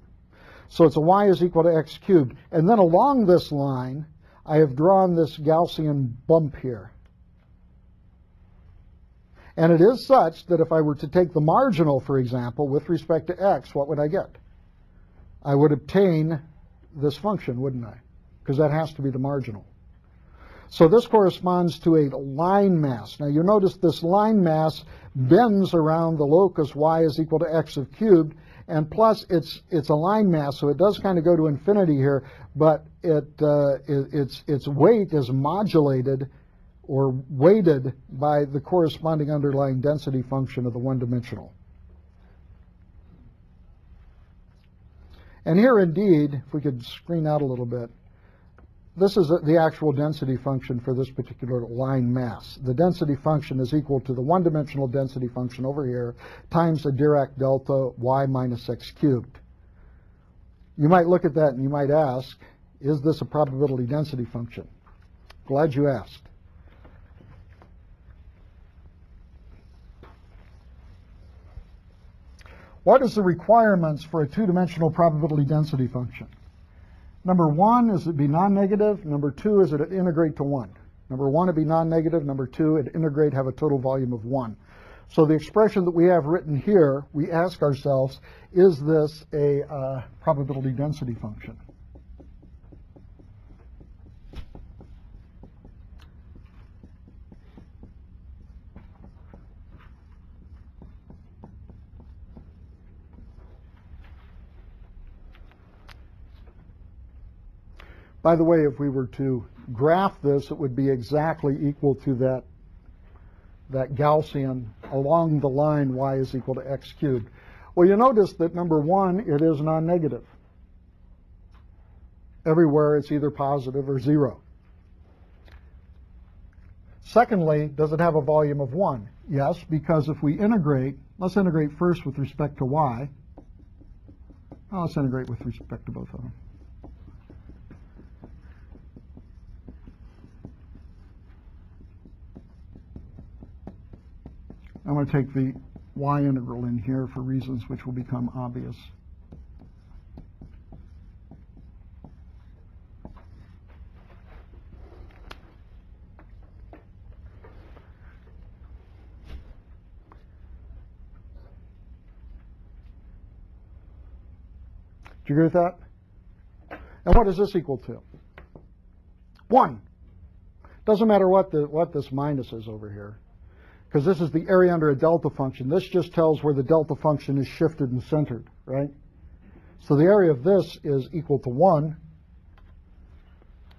So it's a y is equal to x cubed. And then along this line, I have drawn this Gaussian bump here. And it is such that if I were to take the marginal, for example, with respect to x, what would I get? I would obtain this function, wouldn't I? Because that has to be the marginal. So this corresponds to a line mass. Now you notice this line mass bends around the locus y is equal to x of cubed, and plus it's a line mass, so it does kind of go to infinity here, but its weight is modulated or weighted by the corresponding underlying density function of the one-dimensional. And here indeed, if we could screen out a little bit, this is the actual density function for this particular line mass. The density function is equal to the one-dimensional density function over here times the Dirac delta y minus x cubed. You might look at that and you might ask, is this a probability density function? Glad you asked. What is the requirements for a two-dimensional probability density function? Number 1 is it be non-negative. Number 2 is it integrate to 1. Number 1, it be non-negative. Number 2, it integrate, have a total volume of 1. So the expression that we have written here, we ask ourselves, is this a probability density function? By the way, if we were to graph this, it would be exactly equal to that Gaussian along the line y is equal to x cubed. Well, you notice that number 1, it is non-negative. Everywhere it's either positive or 0. Secondly, does it have a volume of 1? Yes, because if we integrate, let's integrate first with respect to y. Well, let's integrate with respect to both of them. I'm going to take the y integral in here for reasons which will become obvious. Do you agree with that? And what is this equal to? 1. Doesn't matter what this minus is over here, because this is the area under a delta function. This just tells where the delta function is shifted and centered, right? So the area of this is equal to 1.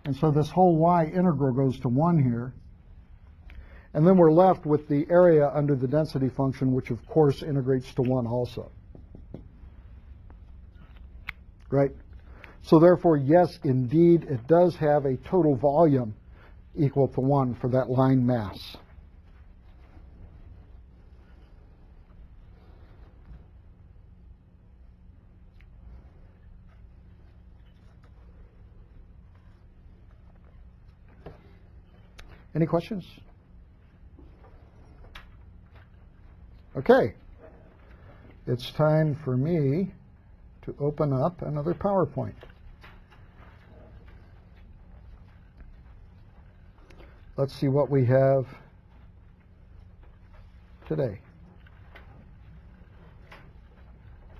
And so this whole y integral goes to 1 here. And then we're left with the area under the density function, which of course integrates to 1 also. Right? So therefore, yes, indeed, it does have a total volume equal to 1 for that line mass. Any questions? Okay. It's time for me to open up another PowerPoint. Let's see what we have today.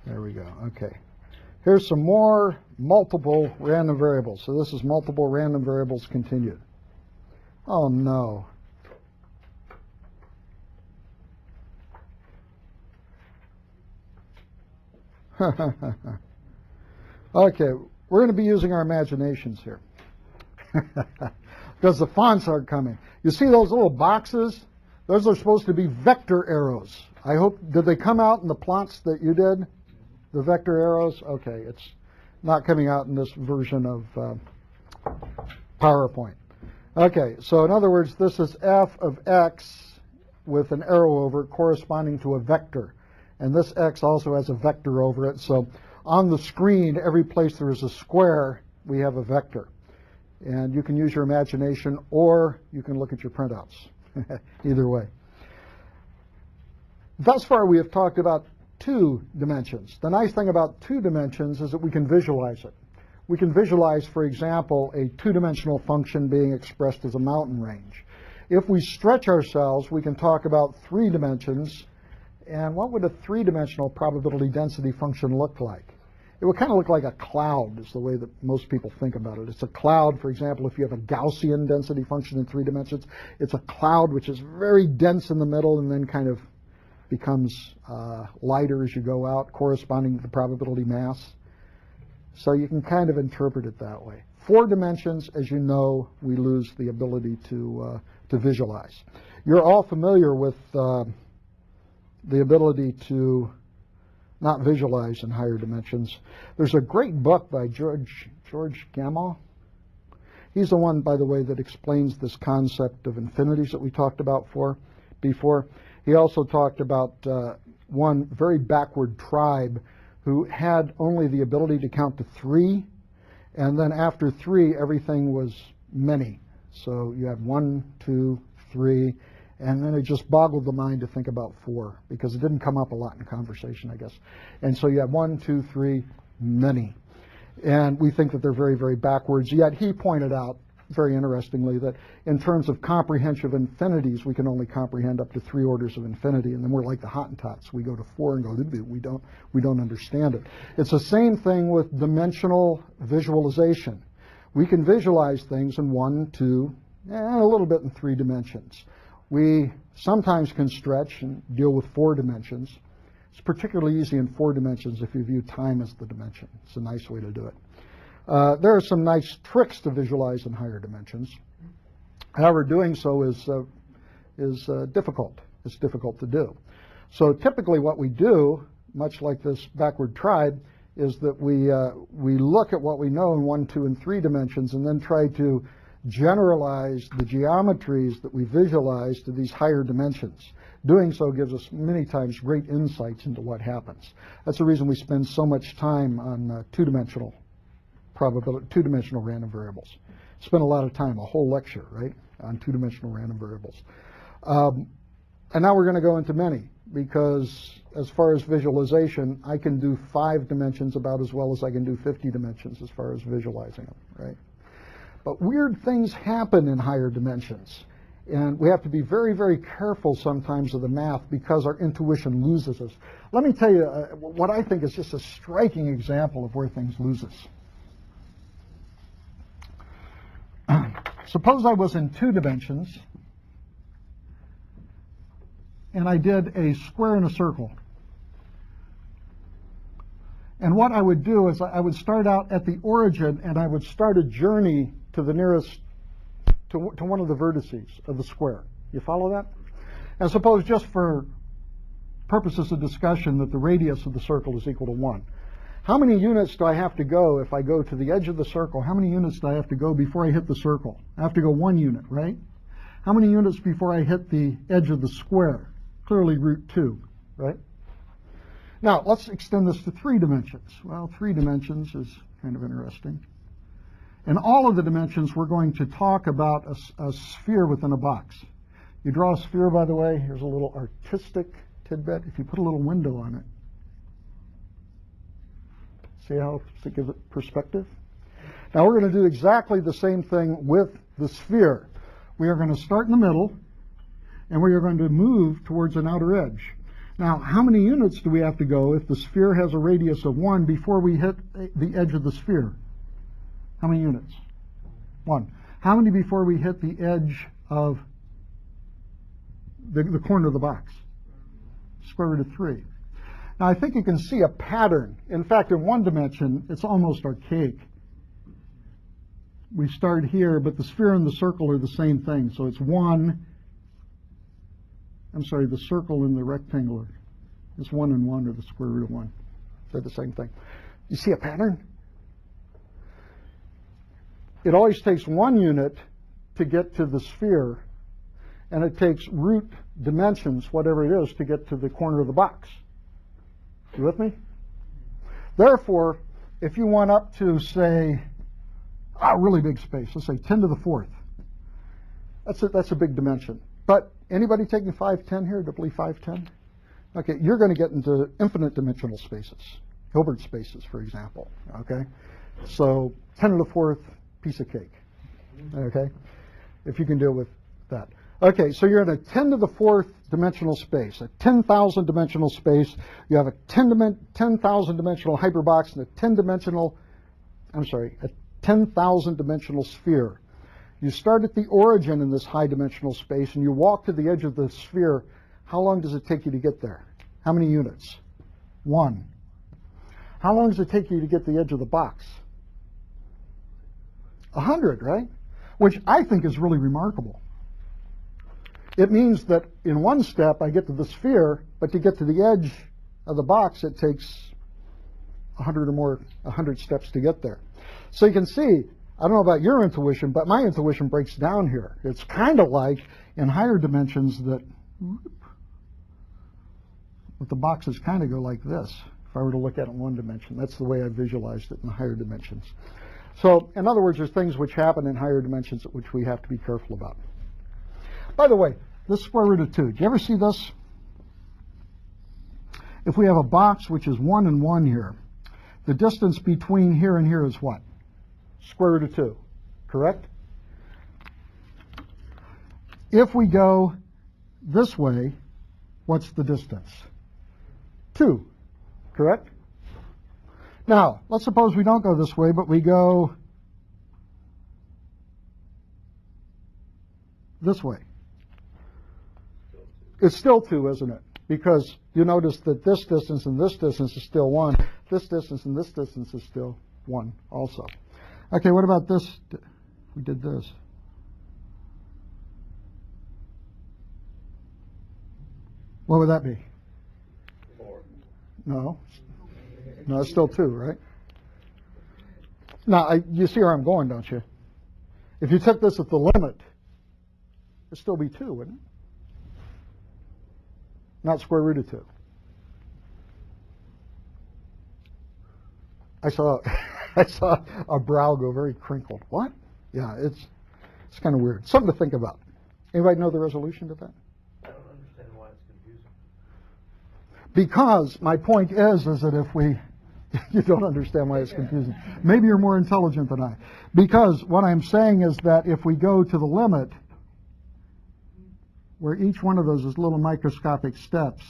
There we go. Okay. Here's some more multiple random variables. So this is multiple random variables continued. Oh, no. Okay, we're going to be using our imaginations here. Because the fonts aren't coming. You see those little boxes? Those are supposed to be vector arrows. I hope, did they come out in the plots that you did? The vector arrows? Okay, it's not coming out in this version of PowerPoint. Okay, so in other words, this is f of x with an arrow over it corresponding to a vector. And this x also has a vector over it. So on the screen, every place there is a square, we have a vector. And you can use your imagination or you can look at your printouts. Either way. Thus far, we have talked about 2 dimensions. The nice thing about 2 dimensions is that we can visualize it. We can visualize, for example, a 2-dimensional function being expressed as a mountain range. If we stretch ourselves, we can talk about 3 dimensions. And what would a 3-dimensional probability density function look like? It would kind of look like a cloud, is the way that most people think about it. It's a cloud, for example, if you have a Gaussian density function in 3 dimensions, it's a cloud which is very dense in the middle and then kind of becomes lighter as you go out, corresponding to the probability mass. So you can kind of interpret it that way. 4 dimensions, as you know, we lose the ability to visualize. You're all familiar with the ability to not visualize in higher dimensions. There's a great book by George Gamow. He's the one, by the way, that explains this concept of infinities that we talked about before. He also talked about one very backward tribe who had only the ability to count to 3, and then after 3, everything was many. So you had 1, 2, 3, and then it just boggled the mind to think about 4, because it didn't come up a lot in conversation, I guess. And so you have 1, 2, 3, many. And we think that they're very, very backwards. Yet he pointed out, very interestingly, that in terms of comprehensive infinities, we can only comprehend up to 3 orders of infinity. And then we're like the Hottentots. We go to 4 and go, we don't understand it. It's the same thing with dimensional visualization. We can visualize things in 1, 2, and a little bit in 3 dimensions. We sometimes can stretch and deal with 4 dimensions. It's particularly easy in 4 dimensions if you view time as the dimension. It's a nice way to do it. There are some nice tricks to visualize in higher dimensions. However, doing so is difficult. It's difficult to do. So typically what we do, much like this backward tribe, is that we look at what we know in 1, 2, and 3 dimensions and then try to generalize the geometries that we visualize to these higher dimensions. Doing so gives us many times great insights into what happens. That's the reason we spend so much time on two-dimensional random variables. Spend a lot of time, a whole lecture, right, on 2-dimensional random variables. And now we're going to go into many, because as far as visualization, I can do 5 dimensions about as well as I can do 50 dimensions as far as visualizing them, right? But weird things happen in higher dimensions. And we have to be very, very careful sometimes of the math because our intuition loses us. Let me tell you what I think is just a striking example of where things lose us. Suppose I was in 2 dimensions and I did a square and a circle. And what I would do is I would start out at the origin, and I would start a journey to the nearest, to one of the vertices of the square. You follow that? And suppose, just for purposes of discussion, that the radius of the circle is equal to 1. How many units do I have to go if I go to the edge of the circle? How many units do I have to go before I hit the circle? I have to go 1 unit, right? How many units before I hit the edge of the square? Clearly root 2, right? Now, let's extend this to 3 dimensions. Well, 3 dimensions is kind of interesting. In all of the dimensions, we're going to talk about a sphere within a box. You draw a sphere, by the way, here's a little artistic tidbit. If you put a little window on it, see how to give it perspective? Now, we're going to do exactly the same thing with the sphere. We are going to start in the middle, and we are going to move towards an outer edge. Now, how many units do we have to go if the sphere has a radius of 1 before we hit the edge of the sphere? How many units? 1. How many before we hit the edge of the corner of the box? Square root of 3. Now, I think you can see a pattern. In fact, in 1 dimension, it's almost archaic. We start here, but the sphere and the circle are the same thing. So it's 1. I'm sorry, the circle and the rectangular. It's 1 and 1, or the square root of 1. They're the same thing. You see a pattern? It always takes 1 unit to get to the sphere, and it takes root dimensions, whatever it is, to get to the corner of the box. You with me? Therefore, if you went up to, say, a really big space, let's say 10 to the 4th, that's a big dimension. But anybody taking 510 here, to believe 510? Okay, you're going to get into infinite dimensional spaces, Hilbert spaces, for example. Okay, so 10 to the 4th, piece of cake. Okay, if you can deal with that. Okay, so you're in a 10 to the 4th dimensional space, a 10,000 dimensional space. You have a 10,000 dimensional hyperbox and a 10,000 dimensional sphere. You start at the origin in this high dimensional space, and you walk to the edge of the sphere. How long does it take you to get there? How many units? 1. How long does it take you to get to the edge of the box? 100, right? Which I think is really remarkable. It means that in 1 step I get to the sphere, but to get to the edge of the box it takes 100 steps to get there. So you can see, I don't know about your intuition, but my intuition breaks down here. It's kind of like in higher dimensions that the boxes kind of go like this. If I were to look at it in 1 dimension, that's the way I visualized it in the higher dimensions. So, in other words, there's things which happen in higher dimensions which we have to be careful about. By the way, this square root of 2, do you ever see this? If we have a box which is 1 and 1 here, the distance between here and here is what? Square root of 2, correct? If we go this way, what's the distance? 2, correct? Now, let's suppose we don't go this way, but we go this way. It's still 2, isn't it? Because you notice that this distance and this distance is still 1. This distance and this distance is still 1 also. Okay, what about this? We did this. What would that be? 4. No, it's still 2, right? Now, you see where I'm going, don't you? If you took this at the limit, it'd still be 2, wouldn't it? Not square root of 2. I saw a brow go very crinkled. What? Yeah, it's kind of weird. Something to think about. Anybody know the resolution to that? I don't understand why it's confusing. Because my point is that if we, you don't understand why it's confusing. Maybe you're more intelligent than I. Because what I'm saying is that if we go to the limit, where each one of those is little microscopic steps,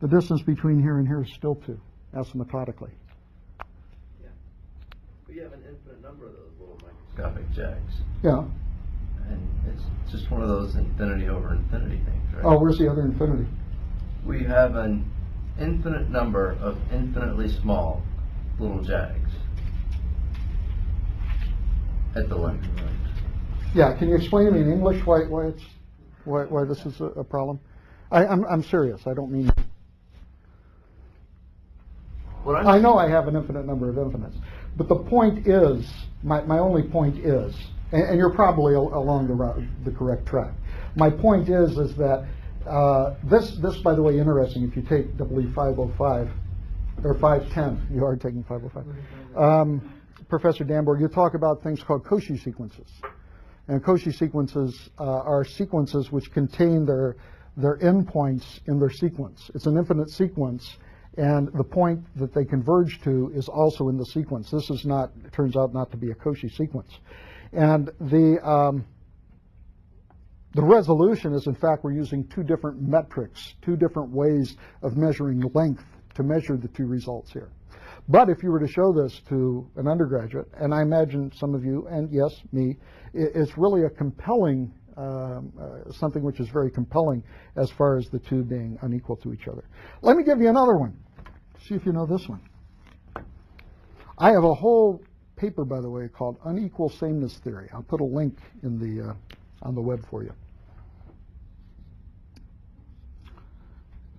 the distance between here and here is still 2, asymptotically. Yeah. But you have an infinite number of those little microscopic jacks. Yeah. And it's just one of those infinity over infinity things, right? Oh, where's the other infinity? We have an infinite number of infinitely small little jags at the length. Yeah, can you explain to me in English why this is a problem? I'm serious. I don't mean. I know I have an infinite number of infinites, but the point is, my only point is, and you're probably along the correct track. My point is that this, by the way, interesting. If you take EE 505 or 510, you are taking 505. Professor Danborg, you talk about things called Cauchy sequences, and Cauchy sequences are sequences which contain their endpoints in their sequence. It's an infinite sequence. And the point that they converge to is also in the sequence. This is not, it turns out not to be a Cauchy sequence. And the resolution is, in fact, we're using two different metrics, two different ways of measuring length to measure the two results here. But if you were to show this to an undergraduate, and I imagine some of you, and yes, me, it's really a compelling something which is very compelling as far as the two being unequal to each other. Let me give you another one. See if you know this one. I have a whole paper, by the way, called Unequal Sameness Theory. I'll put a link in the on the web for you.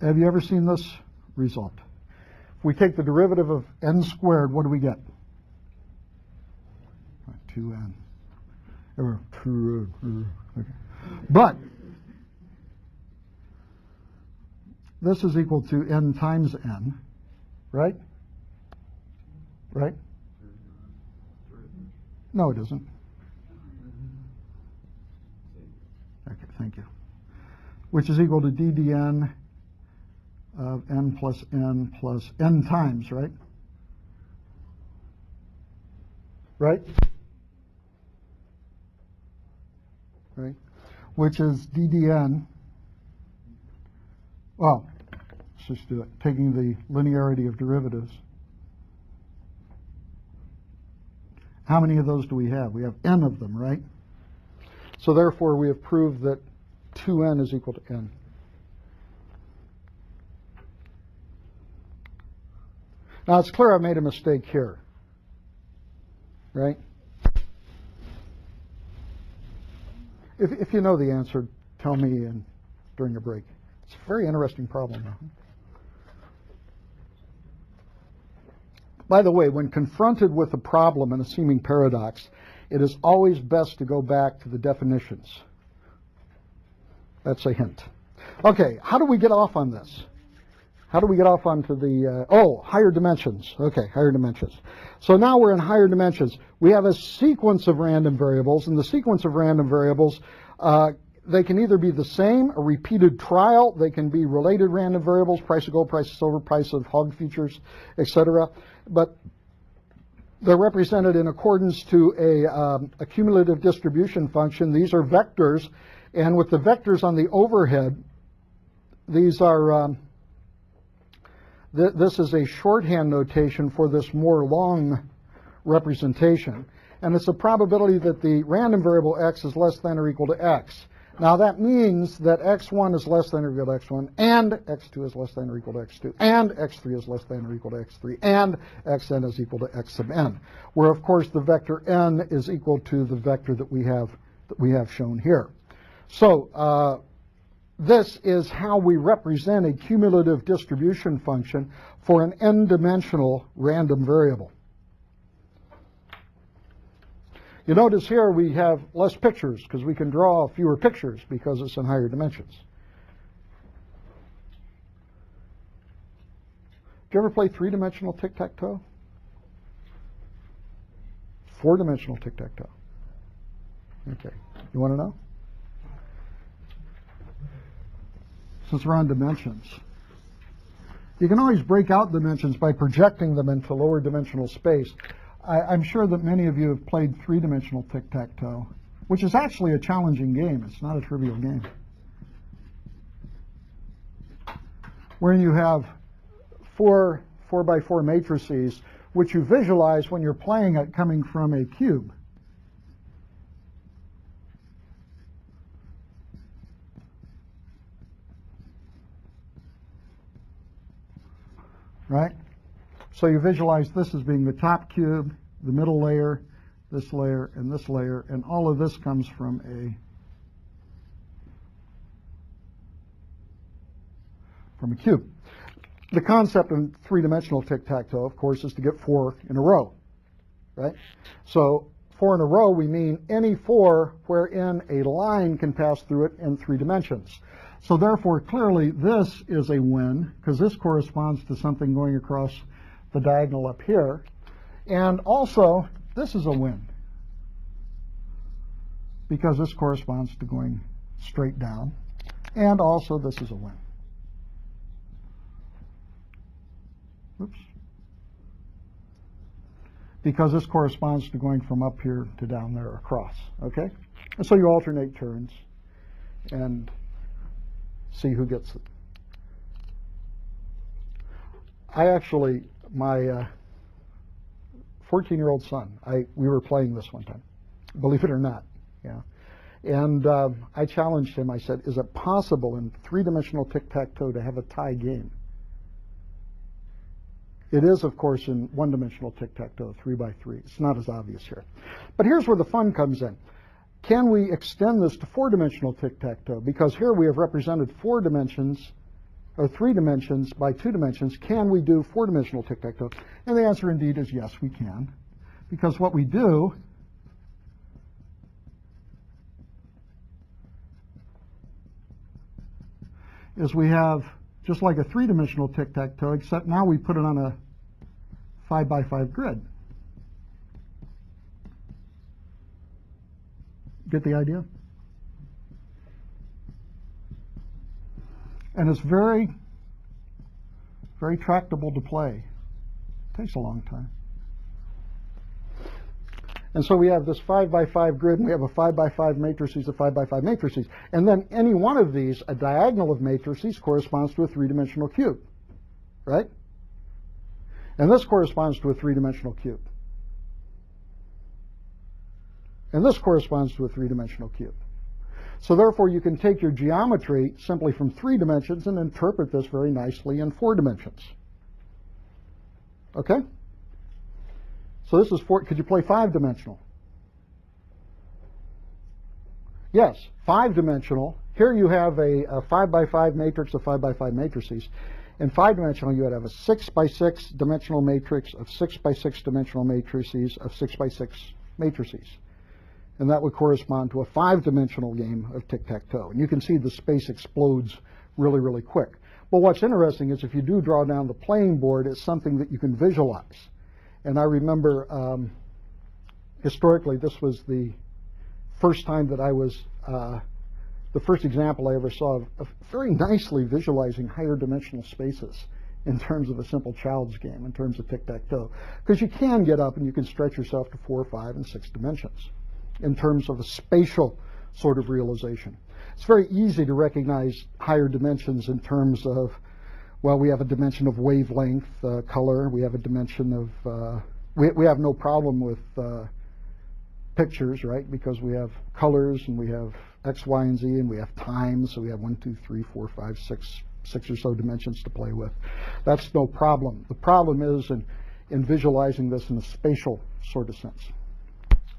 Have you ever seen this result? If we take the derivative of n squared, what do we get? 2n. Okay. But this is equal to n times n, right? Right? No, it isn't. Okay, thank you. Which is equal to d dn of n plus n times, right? Right? Right? Which is d dn. Well, let's just do it. Taking the linearity of derivatives. How many of those do we have? We have n of them, right? So therefore, we have proved that 2n is equal to n. Now, it's clear I made a mistake here, right? If you know the answer, tell me during a break. It's a very interesting problem. By the way, when confronted with a problem and a seeming paradox, it is always best to go back to the definitions. That's a hint. Okay, how do we get off on this? How do we get off onto the, higher dimensions. Okay, higher dimensions. So now we're in higher dimensions. We have a sequence of random variables, and the sequence of random variables, they can either be the same, a repeated trial, they can be related random variables, price of gold, price of silver, price of hog futures, etc. But they're represented in accordance to a cumulative distribution function. These are vectors, and with the vectors on the overhead, these are, this is a shorthand notation for this more long representation. And it's a probability that the random variable x is less than or equal to x. Now that means that x1 is less than or equal to x1, and x2 is less than or equal to x2, and x3 is less than or equal to x3, and xn is equal to x sub n, where of course the vector n is equal to the vector that we have shown here. So this is how we represent a cumulative distribution function for an n-dimensional random variable. You notice here we have less pictures because we can draw fewer pictures because it's in higher dimensions. Did you ever play three-dimensional tic-tac-toe? Four-dimensional tic-tac-toe. Okay. You want to know? Since we're on dimensions, you can always break out dimensions by projecting them into lower dimensional space. I'm sure that many of you have played three-dimensional tic-tac-toe, which is actually a challenging game. It's not a trivial game. Where you have four by four matrices, which you visualize when you're playing it coming from a cube. right? So you visualize this as being the top cube, the middle layer, this layer, and all of this comes from a cube. The concept in three-dimensional tic-tac-toe, of course, is to get 4 in a row, right? So 4 in a row, we mean any 4 wherein a line can pass through it in 3 dimensions. So therefore, clearly, this is a win, because this corresponds to something going across the diagonal up here. And also, this is a win, because this corresponds to going straight down. And also, this is a win. Oops. Because this corresponds to going from up here to down there across, okay? And so you alternate turns and see who gets it. I actually, my 14-year-old son, we were playing this one time, believe it or not, yeah. And I challenged him. I said, is it possible in three-dimensional tic-tac-toe to have a tie game? It is, of course, in one-dimensional tic-tac-toe, 3x3. It's not as obvious here. But here's where the fun comes in. Can we extend this to four-dimensional tic-tac-toe? Because here we have represented 4 dimensions, or 3 dimensions by 2 dimensions. Can we do four-dimensional tic-tac-toe? And the answer indeed is yes, we can. Because what we do is we have just like a 3-dimensional tic-tac-toe, except now we put it on a 5x5 grid. Get the idea? And it's very, very tractable to play. It takes a long time. And so we have this 5x5 grid, and we have a 5x5 matrices, a 5x5 matrices. And then any one of these, a diagonal of matrices, corresponds to a 3-dimensional cube, right? And this corresponds to a 3-dimensional cube. And this corresponds to a 3-dimensional cube. So therefore, you can take your geometry simply from 3 dimensions and interpret this very nicely in 4 dimensions. Okay? So this is 4. Could you play 5-dimensional? Yes, 5-dimensional. Here you have a 5x5 matrix of 5x5 matrices. In 5-dimensional, you would have a 6x6 dimensional matrix of 6x6 dimensional matrices of 6x6 matrices. And that would correspond to a 5-dimensional game of tic-tac-toe. And you can see the space explodes really, really quick. But what's interesting is if you do draw down the playing board, it's something that you can visualize. And I remember historically, this was the first time that I was, the first example I ever saw of very nicely visualizing higher dimensional spaces in terms of a simple child's game, in terms of tic-tac-toe. Because you can get up and you can stretch yourself to 4, 5, and 6 dimensions in terms of a spatial sort of realization. It's very easy to recognize higher dimensions in terms of, well, we have a dimension of wavelength, color. We have a dimension of, we have no problem with pictures, right? Because we have colors and we have X, Y, and Z, and we have time. So we have 1, 2, 3, 4, 5, 6 or so dimensions to play with. That's no problem. The problem is in visualizing this in a spatial sort of sense.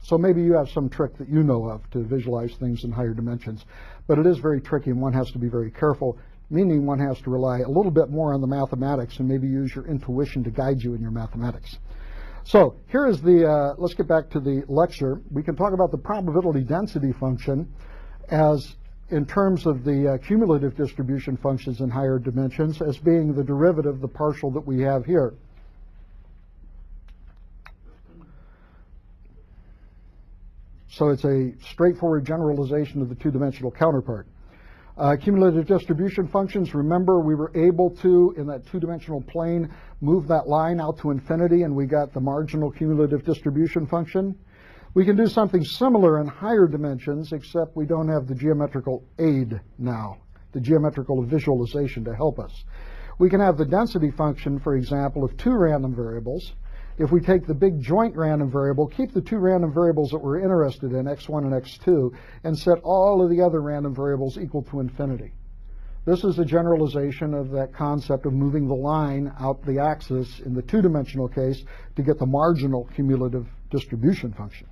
So maybe you have some trick that you know of to visualize things in higher dimensions. But it is very tricky, and one has to be very careful, meaning one has to rely a little bit more on the mathematics and maybe use your intuition to guide you in your mathematics. So here is the, let's get back to the lecture. We can talk about the probability density function as in terms of the cumulative distribution functions in higher dimensions as being the derivative, the partial that we have here. So it's a straightforward generalization of the two-dimensional counterpart. Cumulative distribution functions, remember we were able to, in that two-dimensional plane, move that line out to infinity and we got the marginal cumulative distribution function. We can do something similar in higher dimensions, except we don't have the geometrical aid now, the geometrical visualization to help us. We can have the density function, for example, of 2 random variables. If we take the big joint random variable, keep the 2 random variables that we're interested in, x1 and x2, and set all of the other random variables equal to infinity. This is a generalization of that concept of moving the line out the axis in the two-dimensional case to get the marginal cumulative distribution function.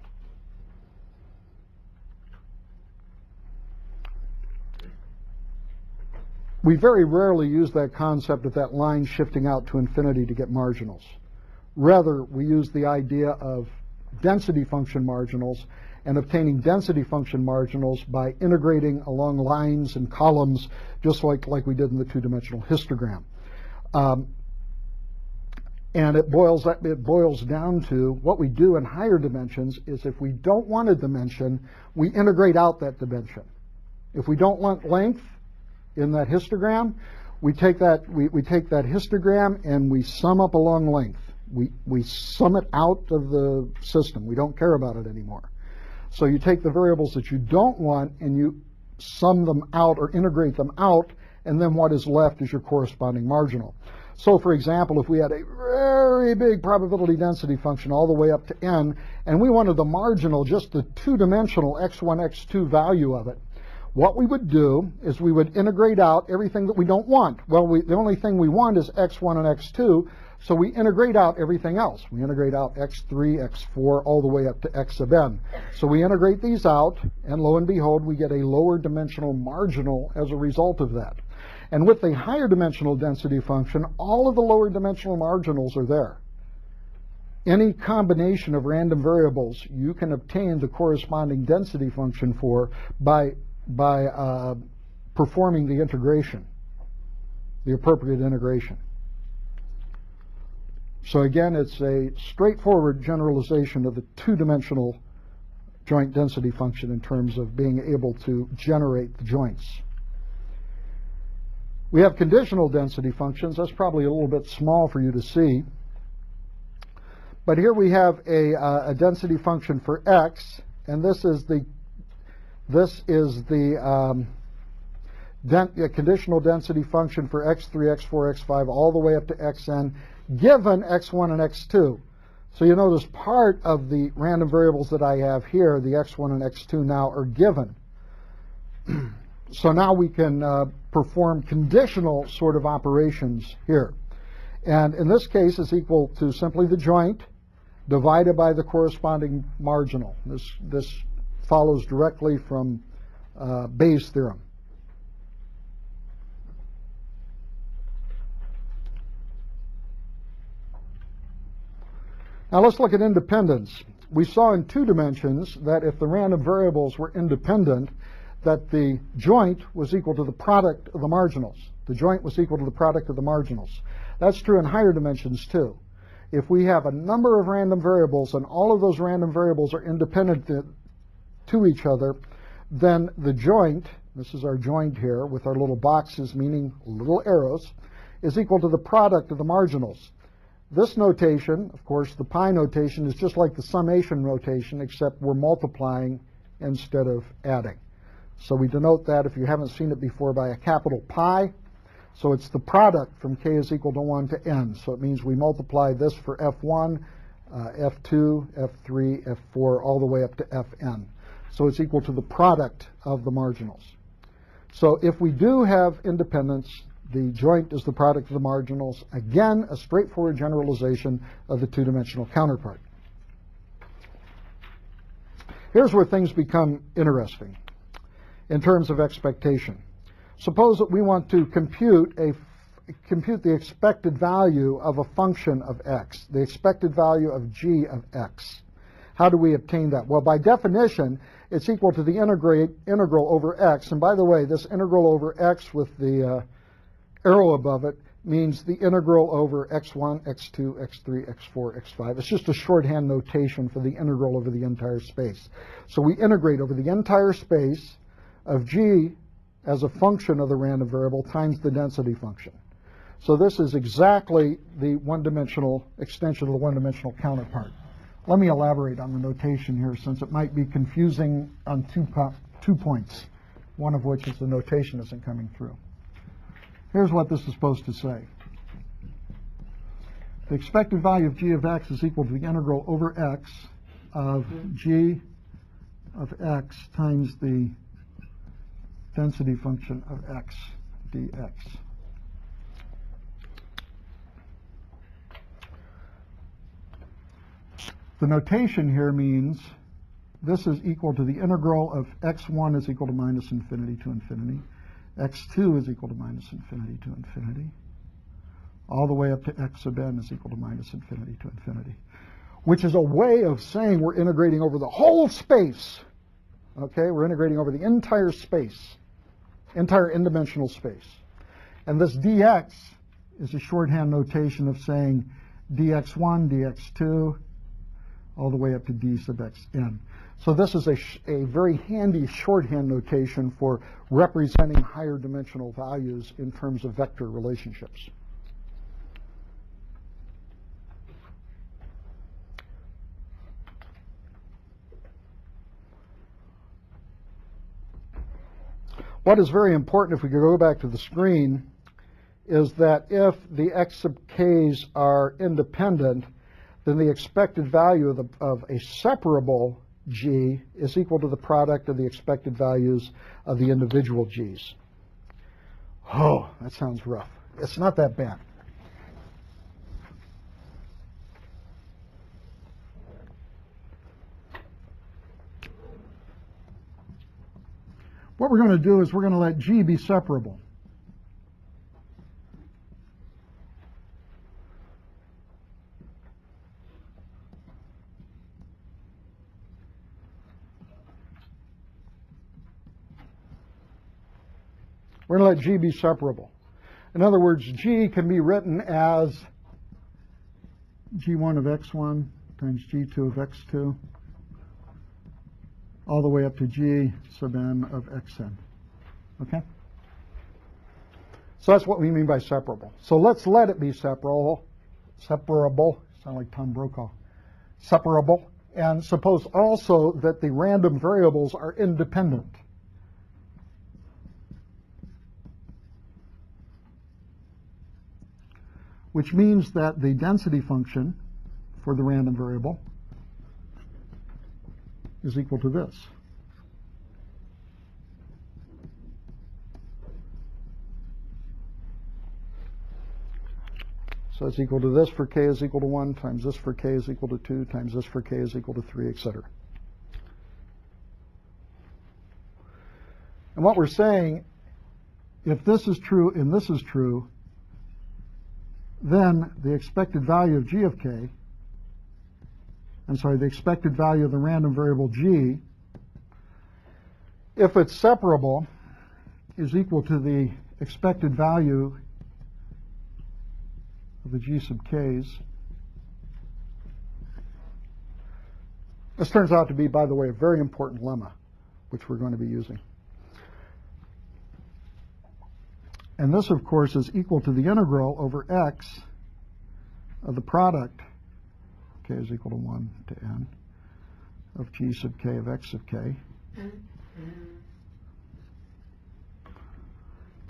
We very rarely use that concept of that line shifting out to infinity to get marginals. Rather, we use the idea of density function marginals and obtaining density function marginals by integrating along lines and columns, just like we did in the two-dimensional histogram. And it boils down to what we do in higher dimensions is if we don't want a dimension, we integrate out that dimension. If we don't want length in that histogram, we take that histogram and we sum up along length. We sum it out of the system. We don't care about it anymore. So you take the variables that you don't want and you sum them out or integrate them out, and then what is left is your corresponding marginal. So for example, if we had a very big probability density function all the way up to n, and we wanted the marginal, just the two-dimensional x1, x2 value of it, what we would do is we would integrate out everything that we don't want. Well, the only thing we want is x1 and x2, so we integrate out everything else. We integrate out x3, x4, all the way up to x sub n. So we integrate these out, and lo and behold, we get a lower dimensional marginal as a result of that. And with the higher dimensional density function, all of the lower dimensional marginals are there. Any combination of random variables you can obtain the corresponding density function for by performing the integration, the appropriate integration. So again, it's a straightforward generalization of the two-dimensional joint density function in terms of being able to generate the joints. We have conditional density functions. That's probably a little bit small for you to see. But here we have a density function for x, and this is the conditional density function for x3, x4, x5, all the way up to xn, given x1 and x2. So you notice part of the random variables that I have here, the x1 and x2 now are given. So now we can perform conditional sort of operations here. And in this case, it's equal to simply the joint divided by the corresponding marginal. This follows directly from Bayes' theorem. Now let's look at independence. We saw in two dimensions that if the random variables were independent, that the joint was equal to the product of the marginals. The joint was equal to the product of the marginals. That's true in higher dimensions too. If we have a number of random variables and all of those random variables are independent to each other, then the joint, this is our joint here with our little boxes meaning little arrows, is equal to the product of the marginals. This notation, of course, the pi notation, is just like the summation notation, except we're multiplying instead of adding. So we denote that, if you haven't seen it before, by a capital pi. So it's the product from k is equal to 1 to n. So it means we multiply this for f1, f2, f3, f4, all the way up to fn. So it's equal to the product of the marginals. So if we do have independence, the joint is the product of the marginals. Again, a straightforward generalization of the two-dimensional counterpart. Here's where things become interesting in terms of expectation. Suppose that we want to compute the expected value of a function of x, the expected value of g of x. How do we obtain that? Well, by definition, it's equal to the integral over x. And by the way, this integral over x with the arrow above it means the integral over x1, x2, x3, x4, x5. It's just a shorthand notation for the integral over the entire space. So we integrate over the entire space of g as a function of the random variable times the density function. So this is exactly the one-dimensional extension of the one-dimensional counterpart. Let me elaborate on the notation here, since it might be confusing on two points, one of which is the notation isn't coming through. Here's what this is supposed to say. The expected value of g of x is equal to the integral over x of g of x times the density function of x dx. The notation here means this is equal to the integral of x1 is equal to minus infinity to infinity, x2 is equal to minus infinity to infinity, all the way up to x sub n is equal to minus infinity to infinity, which is a way of saying we're integrating over the whole space. Okay, we're integrating over the entire space, entire n-dimensional space. And this dx is a shorthand notation of saying dx1, dx2, all the way up to d sub xn. So this is a very handy shorthand notation for representing higher dimensional values in terms of vector relationships. What is very important, if we could go back to the screen, is that if the x sub k's are independent, then the expected value of a separable g is equal to the product of the expected values of the individual g's. Oh, that sounds rough. It's not that bad. What we're going to do is we're going to let g be separable. We're going to let g be separable. In other words, g can be written as g1 of x1 times g2 of x2, all the way up to g sub n of xn. Okay? So that's what we mean by separable. So let's let it be separable. Separable. Sound like Tom Brokaw. Separable. And suppose also that the random variables are independent. Which means that the density function for the random variable is equal to this. So it's equal to this for k is equal to 1, times this for k is equal to 2, times this for k is equal to 3, etc. And what we're saying, if this is true and this is true, then the expected value of g of k, the expected value of the random variable g, if it's separable, is equal to the expected value of the g sub k's. This turns out to be, by the way, a very important lemma, which we're going to be using. And this, of course, is equal to the integral over x of the product, k is equal to 1 to n, of g sub k of x sub k.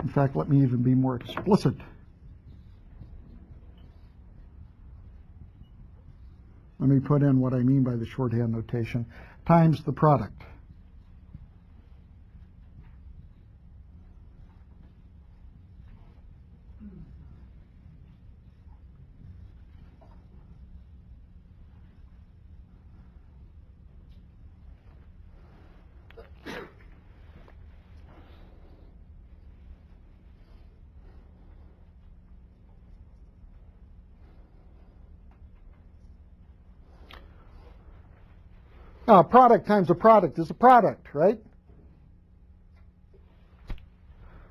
In fact, let me even be more explicit. Let me put in what I mean by the shorthand notation, times the product. Now, a product times a product is a product, right?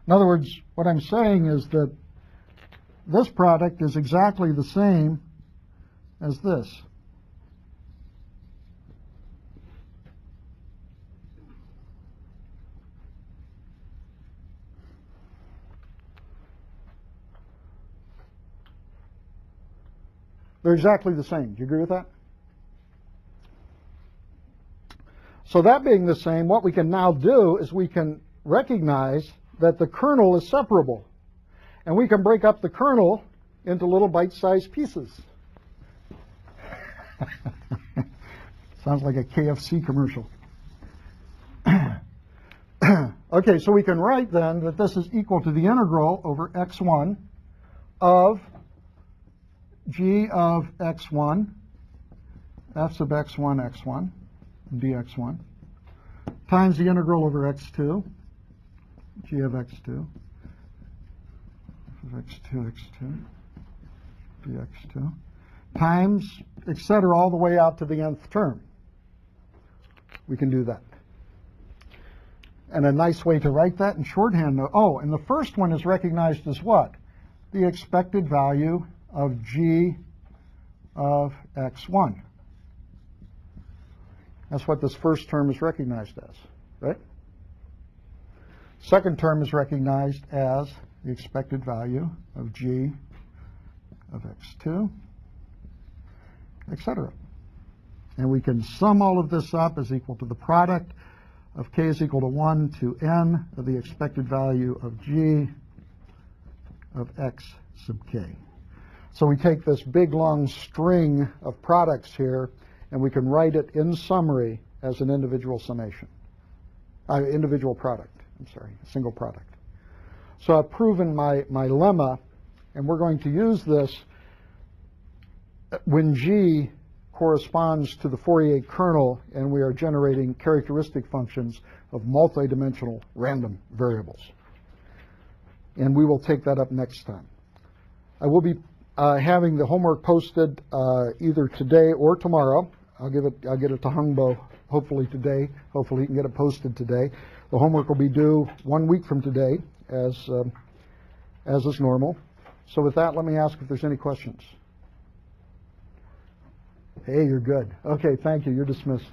In other words, what I'm saying is that this product is exactly the same as this. They're exactly the same. Do you agree with that? So that being the same, what we can now do is we can recognize that the kernel is separable. And we can break up the kernel into little bite-sized pieces. Sounds like a KFC commercial. Okay, so we can write then that this is equal to the integral over x1 of g of x1, f sub x1 dx1, times the integral over x2, g of x2, x2 dx2, times, etc., all the way out to the nth term. We can do that. And a nice way to write that in shorthand, oh, and the first one is recognized as what? The expected value of g of x1. That's what this first term is recognized as, right? Second term is recognized as the expected value of g of x2, etc. And we can sum all of this up as equal to the product of k is equal to 1 to n of the expected value of g of x sub k. So we take this big long string of products here, and we can write it in summary as an individual summation. Individual product, I'm sorry, a single product. So I've proven my lemma, and we're going to use this when g corresponds to the Fourier kernel and we are generating characteristic functions of multidimensional random variables. And we will take that up next time. I will be having the homework posted either today or tomorrow. I'll get it to Hungbo hopefully today. Hopefully he can get it posted today. The homework will be due 1 week from today, as is normal. So with that, let me ask if there's any questions. Hey, you're good. Okay, thank you. You're dismissed.